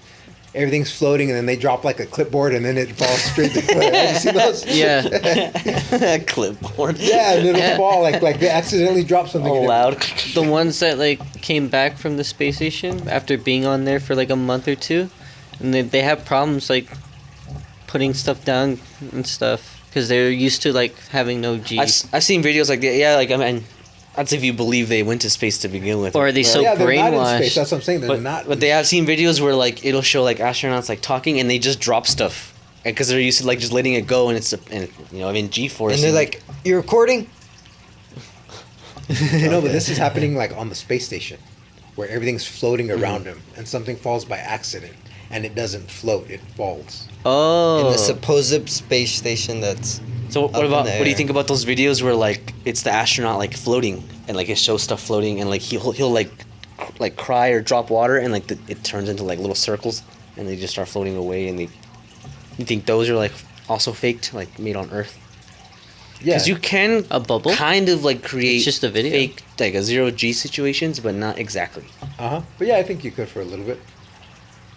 everything's floating and then they drop like a clipboard and then it falls straight to the Have you seen those? Yeah. Clipboard. Yeah, and it'll fall like they accidentally drop something. All and loud. The ones that like came back from the space station after being on there for like a month or two, and they have problems like putting stuff down and stuff because they're used to like having no G. I've seen videos like that. Yeah, like I mean, that's if you believe they went to space to begin with. Or are they so yeah, they're not in brainwashed? space. That's what I'm saying. They're But, not. but they have seen videos where like it'll show like astronauts like talking and they just drop stuff because they're used to like just letting it go and it's in G-force. And they're like, "You're recording?" No, but this is happening like on the space station, where everything's floating Mm-hmm. around them, and something falls by accident, and it doesn't float; it falls. Oh. In the supposed space station that's So up what in about the what do you air. think about those videos where like it's the astronaut like floating and like it shows stuff floating and like he'll like cry or drop water and like it turns into like little circles and they just start floating away and you think those are like also faked like made on Earth? Yeah, Because you can A bubble? kind of like create It's just a video. fake like a 0G situations but not exactly. But yeah, I think you could for a little bit.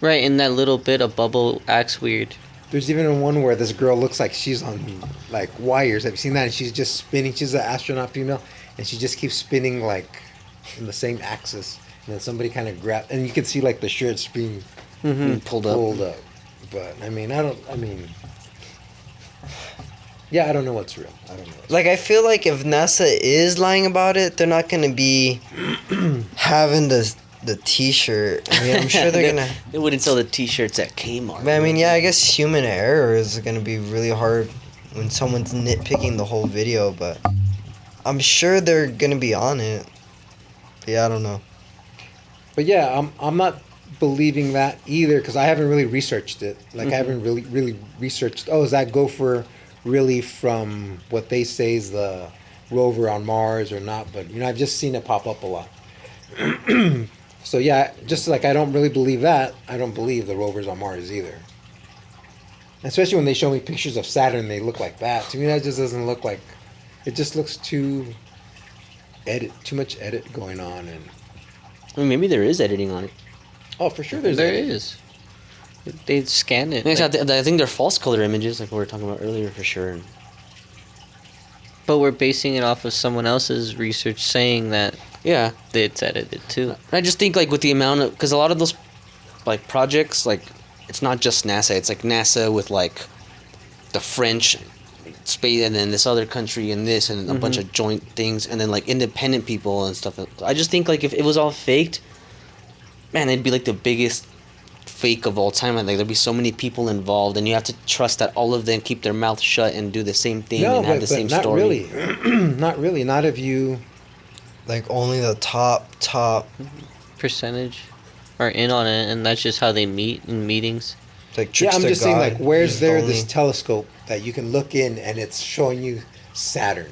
Right, in that little bit, a bubble acts weird. There's even one where this girl looks like she's on like wires. Have you seen that? And she's just spinning. She's an astronaut female, and she just keeps spinning like in the same axis. And then somebody kind of grab, and you can see like the shirts being Being pulled up. pulled up. But I mean, yeah, I don't know what's real. I don't know. like, I feel like if NASA is lying about it, they're not gonna be having the T-shirt. I mean, I'm sure they're gonna. They wouldn't sell the T-shirts at Kmart. But I mean, yeah, I guess human error is gonna be really hard when someone's nitpicking the whole video. But I'm sure they're gonna be on it. But yeah, I don't know. But yeah, I'm not believing that either because I haven't really researched it. Like I haven't really researched. Oh, is that gopher really from what they say is the rover on Mars or not? But I've just seen it pop up a lot. So yeah, just like I don't really believe that, I don't believe the rovers on Mars either. Especially when they show me pictures of Saturn, they look like that. To me, that just doesn't look like. It just looks too much edit going on, and I mean, maybe there is editing on it. oh, for sure there's There editing. is. They scan it. I like- think they're false color images, like we were talking about earlier, for sure. but we're basing it off of someone else's research saying that Yeah, it's edited too. I just think like with the amount of because a lot of those like projects, like it's not just NASA. It's like NASA with like the French space, and then this other country, and this, and a bunch of joint things, and then like independent people and stuff. I just think like if it was all faked, man, it'd be like the biggest fake of all time. Like there'd be so many people involved, and you have to trust that all of them keep their mouth shut and do the same thing No, and have but the same not story. really. Not really. Not if you. Like only the top. Percentage are in on it, and that's just how they meet in meetings. Like Yeah, trickster I'm just saying, God like, where's is there only- this telescope that you can look in and it's showing you Saturn?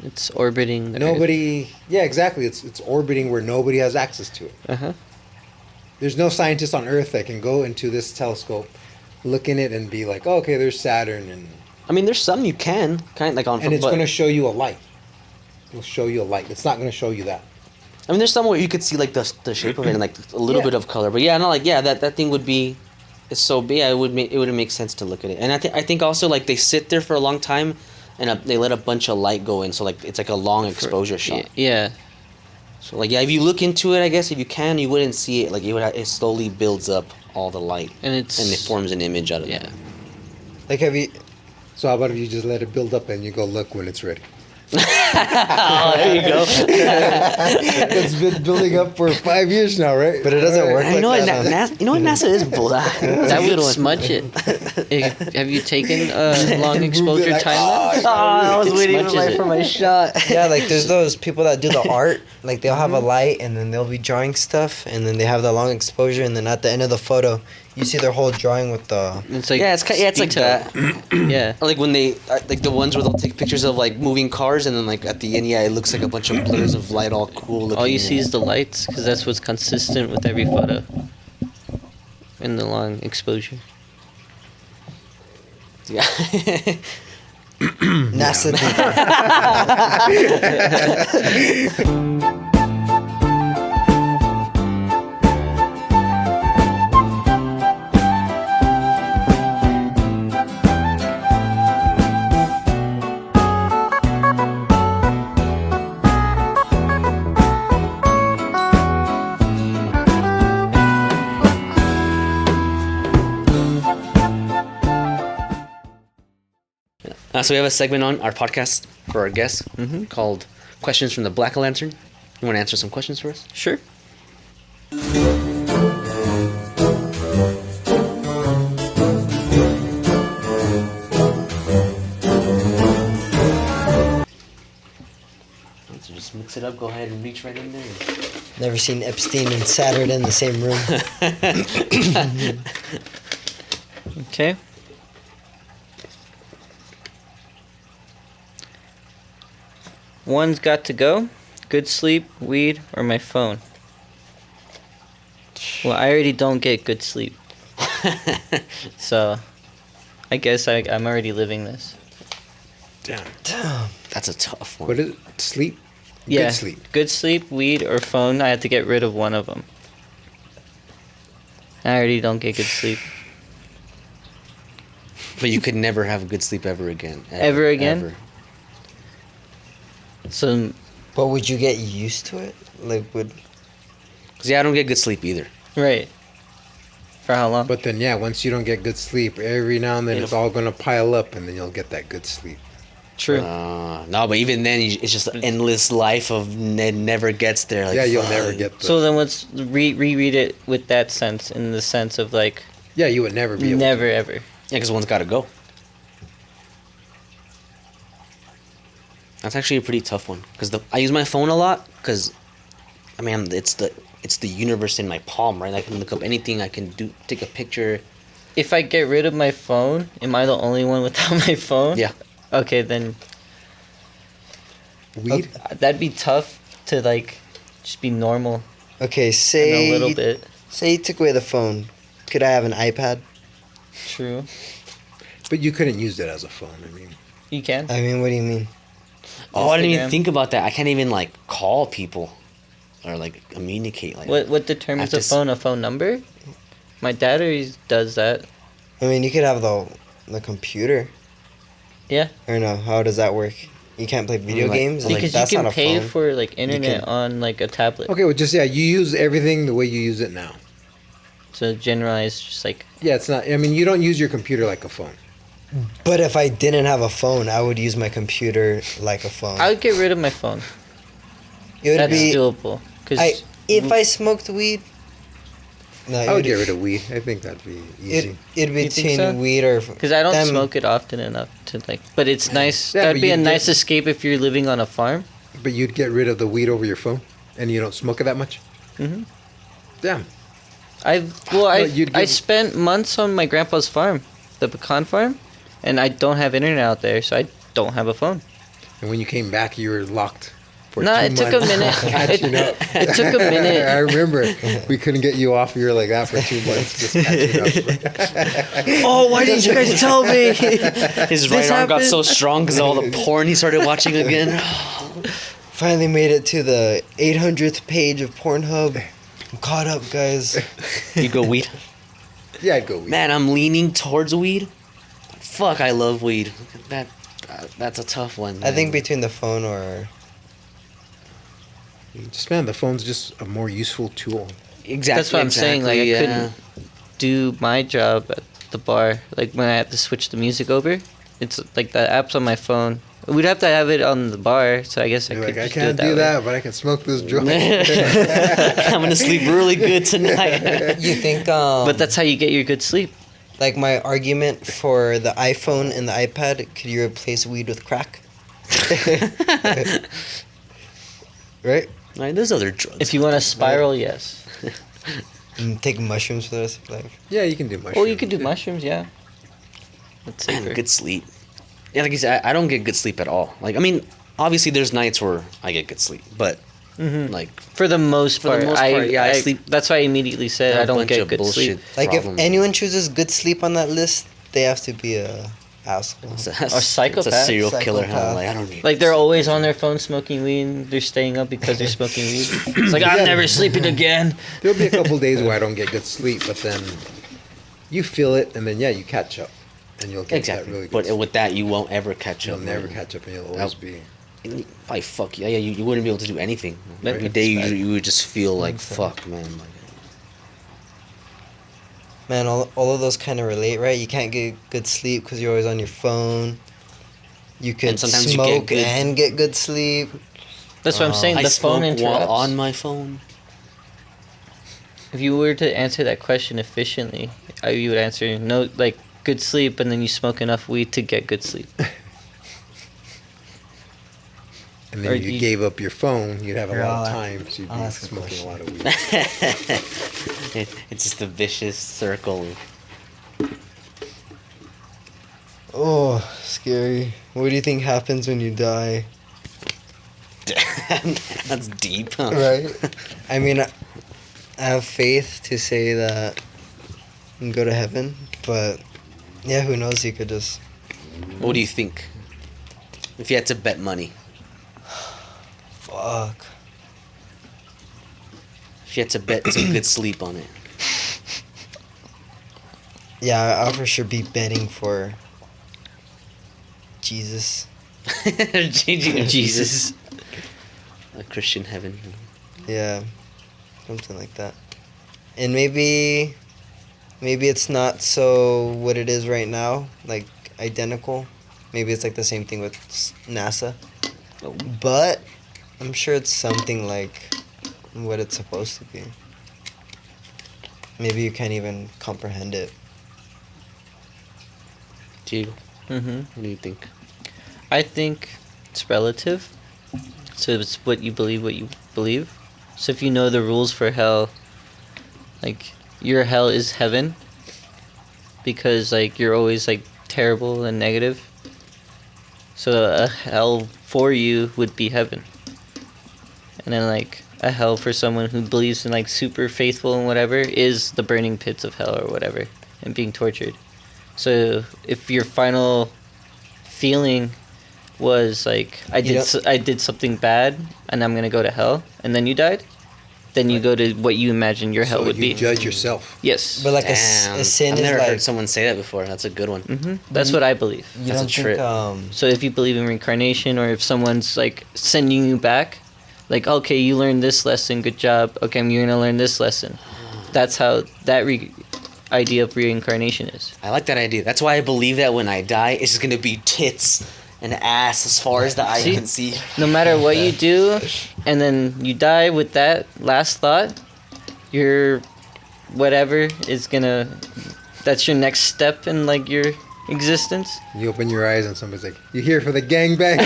It's orbiting. the Nobody. Yeah, exactly. It's orbiting where nobody has access to it. Earth. Uh-huh. There's no scientist on Earth that can go into this telescope, look in it, and be like, oh, okay, there's Saturn, I mean, there's some you can kind of like on. and it's but- going to show you a light. It'll show you a light. It's not going to show you that. I mean, there's some where you could see like the shape of it and like a little Yeah. bit of color, but yeah, not like that thing would be, it's so big. Yeah, it would make sense to look at it, and I think also like they sit there for a long time, and they let a bunch of light go in, so like it's like a long exposure shot. Yeah. So like yeah, if you look into it, I guess if you can, you wouldn't see it. Like it slowly builds up all the light, And it's. and it forms an image out of Yeah. it. Like have you? So how about if you just let it build up and you go look when it's ready? Oh, there you go. It's been building up for 5 years now, right? But it doesn't work I like know what that. huh? NASA, you know what NASA is bull. That's That a good would one. smudge it. Have you taken a long Moved it exposure like, time "Oh, lapse? Oh, I was It waiting smudges for it. my shot. Yeah, like there's those people that do the art. Like they'll have a light and then they'll be drawing stuff and then they have the long exposure and then at the end of the photo, you see their whole drawing with the. It's like Yeah, it's like detail. that. Yeah. Like when they like the ones where they'll take pictures of like moving cars stars, and then like at the end, yeah, it looks like a bunch of blurs of light, all cool looking. All you see is the lights, because that's what's consistent with every photo in the long exposure. Yeah. NASA. So we have a segment on our podcast for our guests called "Questions from the Black Lantern." You want to answer some questions for us? Sure. So just mix it up. Go ahead and reach right in there. Never seen Epstein and Saturn in the same room. Okay. One's got to go. Good sleep, weed, or my phone. Well, I already don't get good sleep. So, I guess I'm already living this. Damn. That's a tough one. What is it? Sleep? Yeah. Good sleep. Good sleep, weed, or phone. I have to get rid of one of them. I already don't get good sleep. But you could never have a good sleep ever again. Ever again? Ever. So, But would you get used to it? Like, would 'Cause, yeah, I don't get good sleep either. right. For how long? But then, yeah, once you don't get good sleep, every now and then it's It'll- all going to pile up and then you'll get that good sleep. True. No, but even then, it's just an endless life of never gets there. Like, Yeah, you'll fuck. never get the... So then let's reread it with that sense, in the sense of like, yeah, you would never be able never ever. Yeah, because one's got to go. That's actually a pretty tough one. Because I use my phone a lot. Because, I mean, it's the universe in my palm, right? I can look up anything. I can take a picture. If I get rid of my phone, am I the only one without my phone? Yeah. Okay, then Weed? that'd be tough to like just be normal okay, in say a little bit. say you took away the phone. Could I have an iPad? True. But you couldn't use it as a phone. I mean, You can. I mean, what do you mean? Oh, I didn't even Instagram. think about that. I can't even, like, call people. Or, like, communicate. Like, What determines I a just- phone? A phone number? My dad always does that. I mean, you could have the computer. Yeah. Or no? How does that work? You can't play video Like- games. Because you that's can not a pay phone. for like internet can- on like a tablet. okay, well, just, yeah, you use everything the way you use it now. So generalized, just like Yeah, it's not, I mean, you don't use your computer like a phone. But if I didn't have a phone, I would use my computer like a phone. I would get rid of my phone. It would That's be doable. Cause if I smoked weed. No, I would get rid of weed. I think that'd be easy. It'd be You think between so? weed or. Because I don't them- smoke it often enough to like. But it's nice. Yeah, That'd but be you a get- nice escape if you're living on a farm. But you'd get rid of the weed over your phone, and you don't smoke it that much. Mhm. Damn. I you'd I give- spent months on my grandpa's farm, the pecan farm, and I don't have internet out there, so I don't have a phone. And when you came back, you were locked. For No, 2 it took a months. minute. Catching up. It took a minute. I remember we couldn't get you off. You were like that for 2 months, just catching up. Oh, why didn't you guys tell me? his right This arm got happened. so strong because of all the porn he started watching again. Finally made it to the 800th page of Pornhub. I'm caught up, guys. You go weed. Yeah, I'd go weed. Man, I'm leaning towards weed. Fuck, I love weed. That's a tough one. I think man. between the phone or. Just man, the phone's just a more useful tool. Exactly. That's what I'm saying, like, I yeah. couldn't do my job at the bar. Like when I have to switch the music over, it's like the app's on my phone. We'd have to have it on the bar, so I guess I You're could like, I just can't do it do that. that, but I can smoke this joint. I'm gonna sleep really good tonight. You think? But that's how you get your good sleep. Like my argument for the iPhone and the iPad, could you replace weed with crack? Right? Right, there's other drugs. If you want to spiral, yes. And take mushrooms for the rest of your life. Yeah, you can do mushrooms. Well, you could do mushrooms, yeah. That's Man, safer. good sleep. Yeah, like you said, I don't get good sleep at all. Like, I mean, Obviously, there's nights where I get good sleep, but like For the most For the part, most part, yeah, I sleep- That's why I immediately said a I don't bunch get of good bullshit sleep. Like problem. if anyone chooses good sleep on that list, they have to be a asshole. It's Or psychopath. It's a serial killer. Huh? Psychopath. Like I don't need. Like they're always on their phone smoking weed. And they're staying up because they're smoking weed. It's like I'm never sleeping again. There'll be a couple days where I don't get good sleep, but then you feel it, and then you catch up, and you'll get Exactly. that really good But sleep. with that, you won't ever catch You'll up. never man. catch up, and you'll always Nope. be. Probably fuck yeah. You wouldn't be able to do anything. Right. Every day That's bad. you would just feel like Okay. fuck, man. Like, Man, all of those kind of relate, right? You can't get good sleep because you're always on your phone. You can And sometimes you smoke get good- and get good sleep. That's what I'm saying. I The phone smoke while interrupts. on my phone. If you were to answer that question efficiently, you would answer no, like good sleep, and then you smoke enough weed to get good sleep. And then Or if you you- gave up your phone, you'd have a Here, lot of I'll- time, so you'd I'll be ask a smoking a lot of weed. It's just a vicious circle. Oh, scary. What do you think happens when you die? That's deep. Huh? Right? I mean, I have faith to say that and go to heaven, but yeah, who knows? You could just. What do you think? If you had to bet money, Fuck. if you had to bet some good sleep on it, Yeah, I'll for sure be betting for Jesus. Jesus, a Christian heaven. Yeah, something like that. And maybe it's not so what it is right now, like identical. Maybe it's like the same thing with NASA. Oh. But I'm sure it's something like what it's supposed to be. Maybe you can't even comprehend it. Diego, Mm-hmm. what do you think? I think it's relative. So it's what you believe. So if you know the rules for hell, like your hell is heaven because like you're always like terrible and negative. So a hell for you would be heaven. And then like a hell for someone who believes in like super faithful and whatever is the burning pits of hell or whatever and being tortured. So if your final feeling was like I did something bad and I'm gonna go to hell and then you died, then you go to what you imagine your hell So would you be. judge yourself. Yes. But like Damn, a sin I've is never like heard someone say that before. That's a good one. That's what I believe. you That's a don't trip. think So if you believe in reincarnation or if someone's like sending you back, like okay, you learned this lesson, good job. Okay, you're gonna learn this lesson. That's how that idea of reincarnation is. I like that idea. That's why I believe that when I die, it's just gonna be tits and ass as far as the eye See? can see. No matter what you do, and then you die with that last thought, your whatever is gonna. That's your next step in like your existence. You open your eyes and somebody's like, "You here for the gangbang?"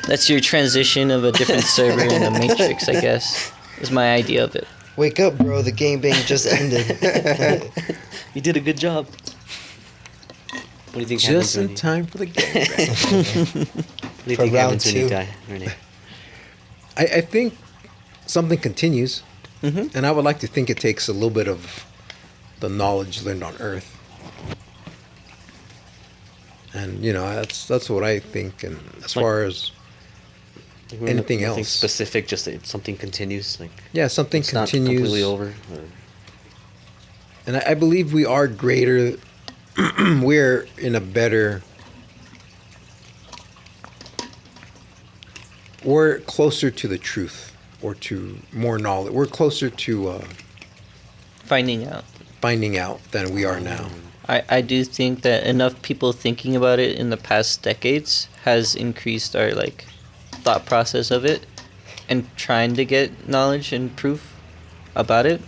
That's your transition of a different server in the Matrix, I guess. Is my idea of it. wake up, bro, the gangbang just ended. You did a good job. What do you think happens Just when in you, time for the gangbang. what do you For think round happens when you two. die, Renee? I think something continues, Mhm. and I would like to think it takes a little bit of the knowledge learned on Earth. And that's what I think. And as Like- far as anything Nothing else. specific, just that something continues. Like something it's not continues, completely over. Or, and I believe we are greater. We're in a better. We're closer to the truth, or to more knowledge. We're closer to Finding out. finding out than we are now. I do think that enough people thinking about it in the past decades has increased our like thought process of it and trying to get knowledge and proof about it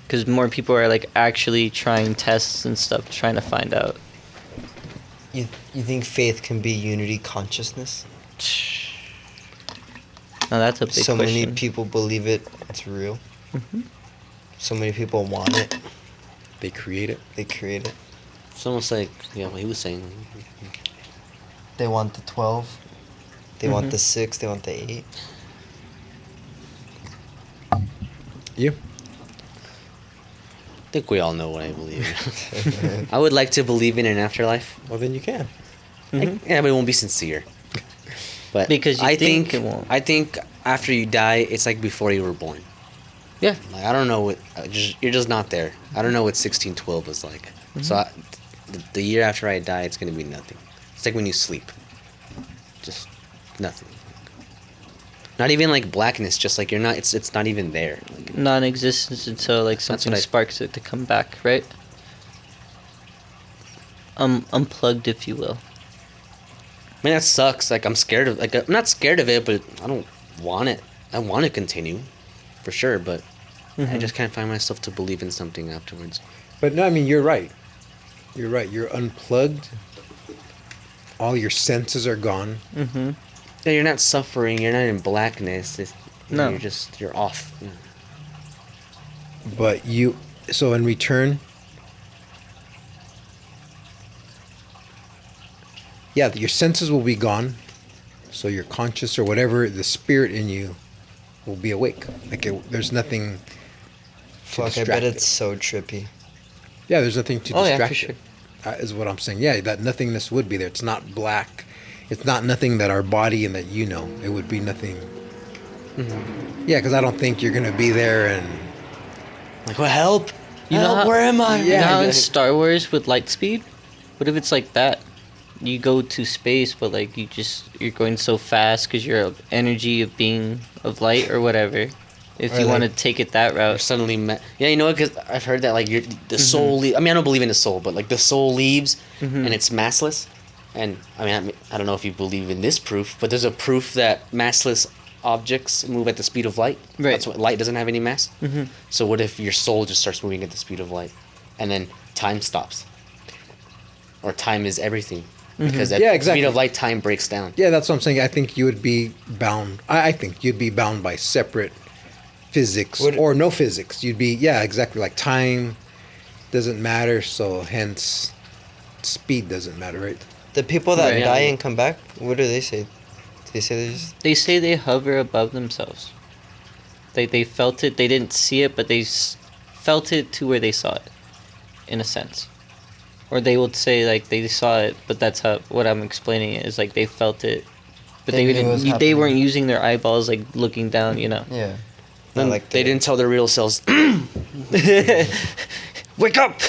because more people are like actually trying tests and stuff trying to find out. You think faith can be unity consciousness? Now that's a big So question. many people believe it's real. Mhm. So many people want it. They create it. They create it. It's almost like what he was saying. They want the 12. They want Mhm. the 6. They want the 8. You? I think we all know what I believe in. I would like to believe in an afterlife. Well, then you can. Mhm. Yeah, but it won't be sincere. But Because you I think it won't. I think after you die, it's like before you were born. Yeah. Like I don't know what you're just not there. I don't know what 1612 was like. So the year after I die, it's gonna be nothing. It's like when you sleep, just nothing. Not even like blackness. Just like you're not. It's not even there. Like, Non-existence until like That's something what I- sparks it to come back, right? Unplugged, if you will. I mean that sucks. Like I'm scared of. Like I'm not scared of it, but I don't want it. I want to continue, for sure. But I Mhm. just can't find myself to believe in something afterwards. But no, I mean, you're right. You're right. You're unplugged. All your senses are gone. Mhm. Yeah, you're not suffering. You're not in blackness. It's, No. you're off. Yeah. But you, so in return, yeah, your senses will be gone. So your conscious or whatever, the spirit in you will be awake. Like there's nothing. Fuck, I distract bet it. it's so trippy. Yeah, there's nothing to Oh, yeah, distract for sure. it. Is what I'm saying. Yeah, that nothingness would be there. It's not black. It's not nothing that our body and that you know. It would be nothing. Yeah, because I don't think you're gonna be there and. Like, well, help! You know Help! how- Where am I? You know how in Yeah. Star Wars with light speed? What if it's like that? You go to space, but like you're going so fast because you're energy of being of light or whatever. If Or you want to like- take it that Or route, suddenly, yeah, you know what? Because I've heard that like the soul. I mean, I don't believe in the soul, but like the soul leaves and it's massless. And I mean, I don't know if you believe in this proof, but there's a proof that massless objects move at the speed of light. Right. That's what light doesn't have any mass. So what if your soul just starts moving at the speed of light, and then time stops, or time is everything? Because at Yeah, the exactly. speed of light, time breaks down. Yeah, that's what I'm saying. I think you would be bound. I think you'd be bound by separate physics Would- or no physics. You'd be, yeah, exactly. Like time doesn't matter, so hence speed doesn't matter, right? The people that Right. die and come back, what do they say? Do they say they just. they say they hover above themselves. They felt it. They didn't see it, but they felt it to where they saw it, in a sense. Or they would say like they saw it, but that's how what I'm explaining it is like they felt it, but They they knew it was didn't. They happening. weren't using their eyeballs like looking down. You know. Yeah. Then Not like they didn't tell their real selves. Wake up!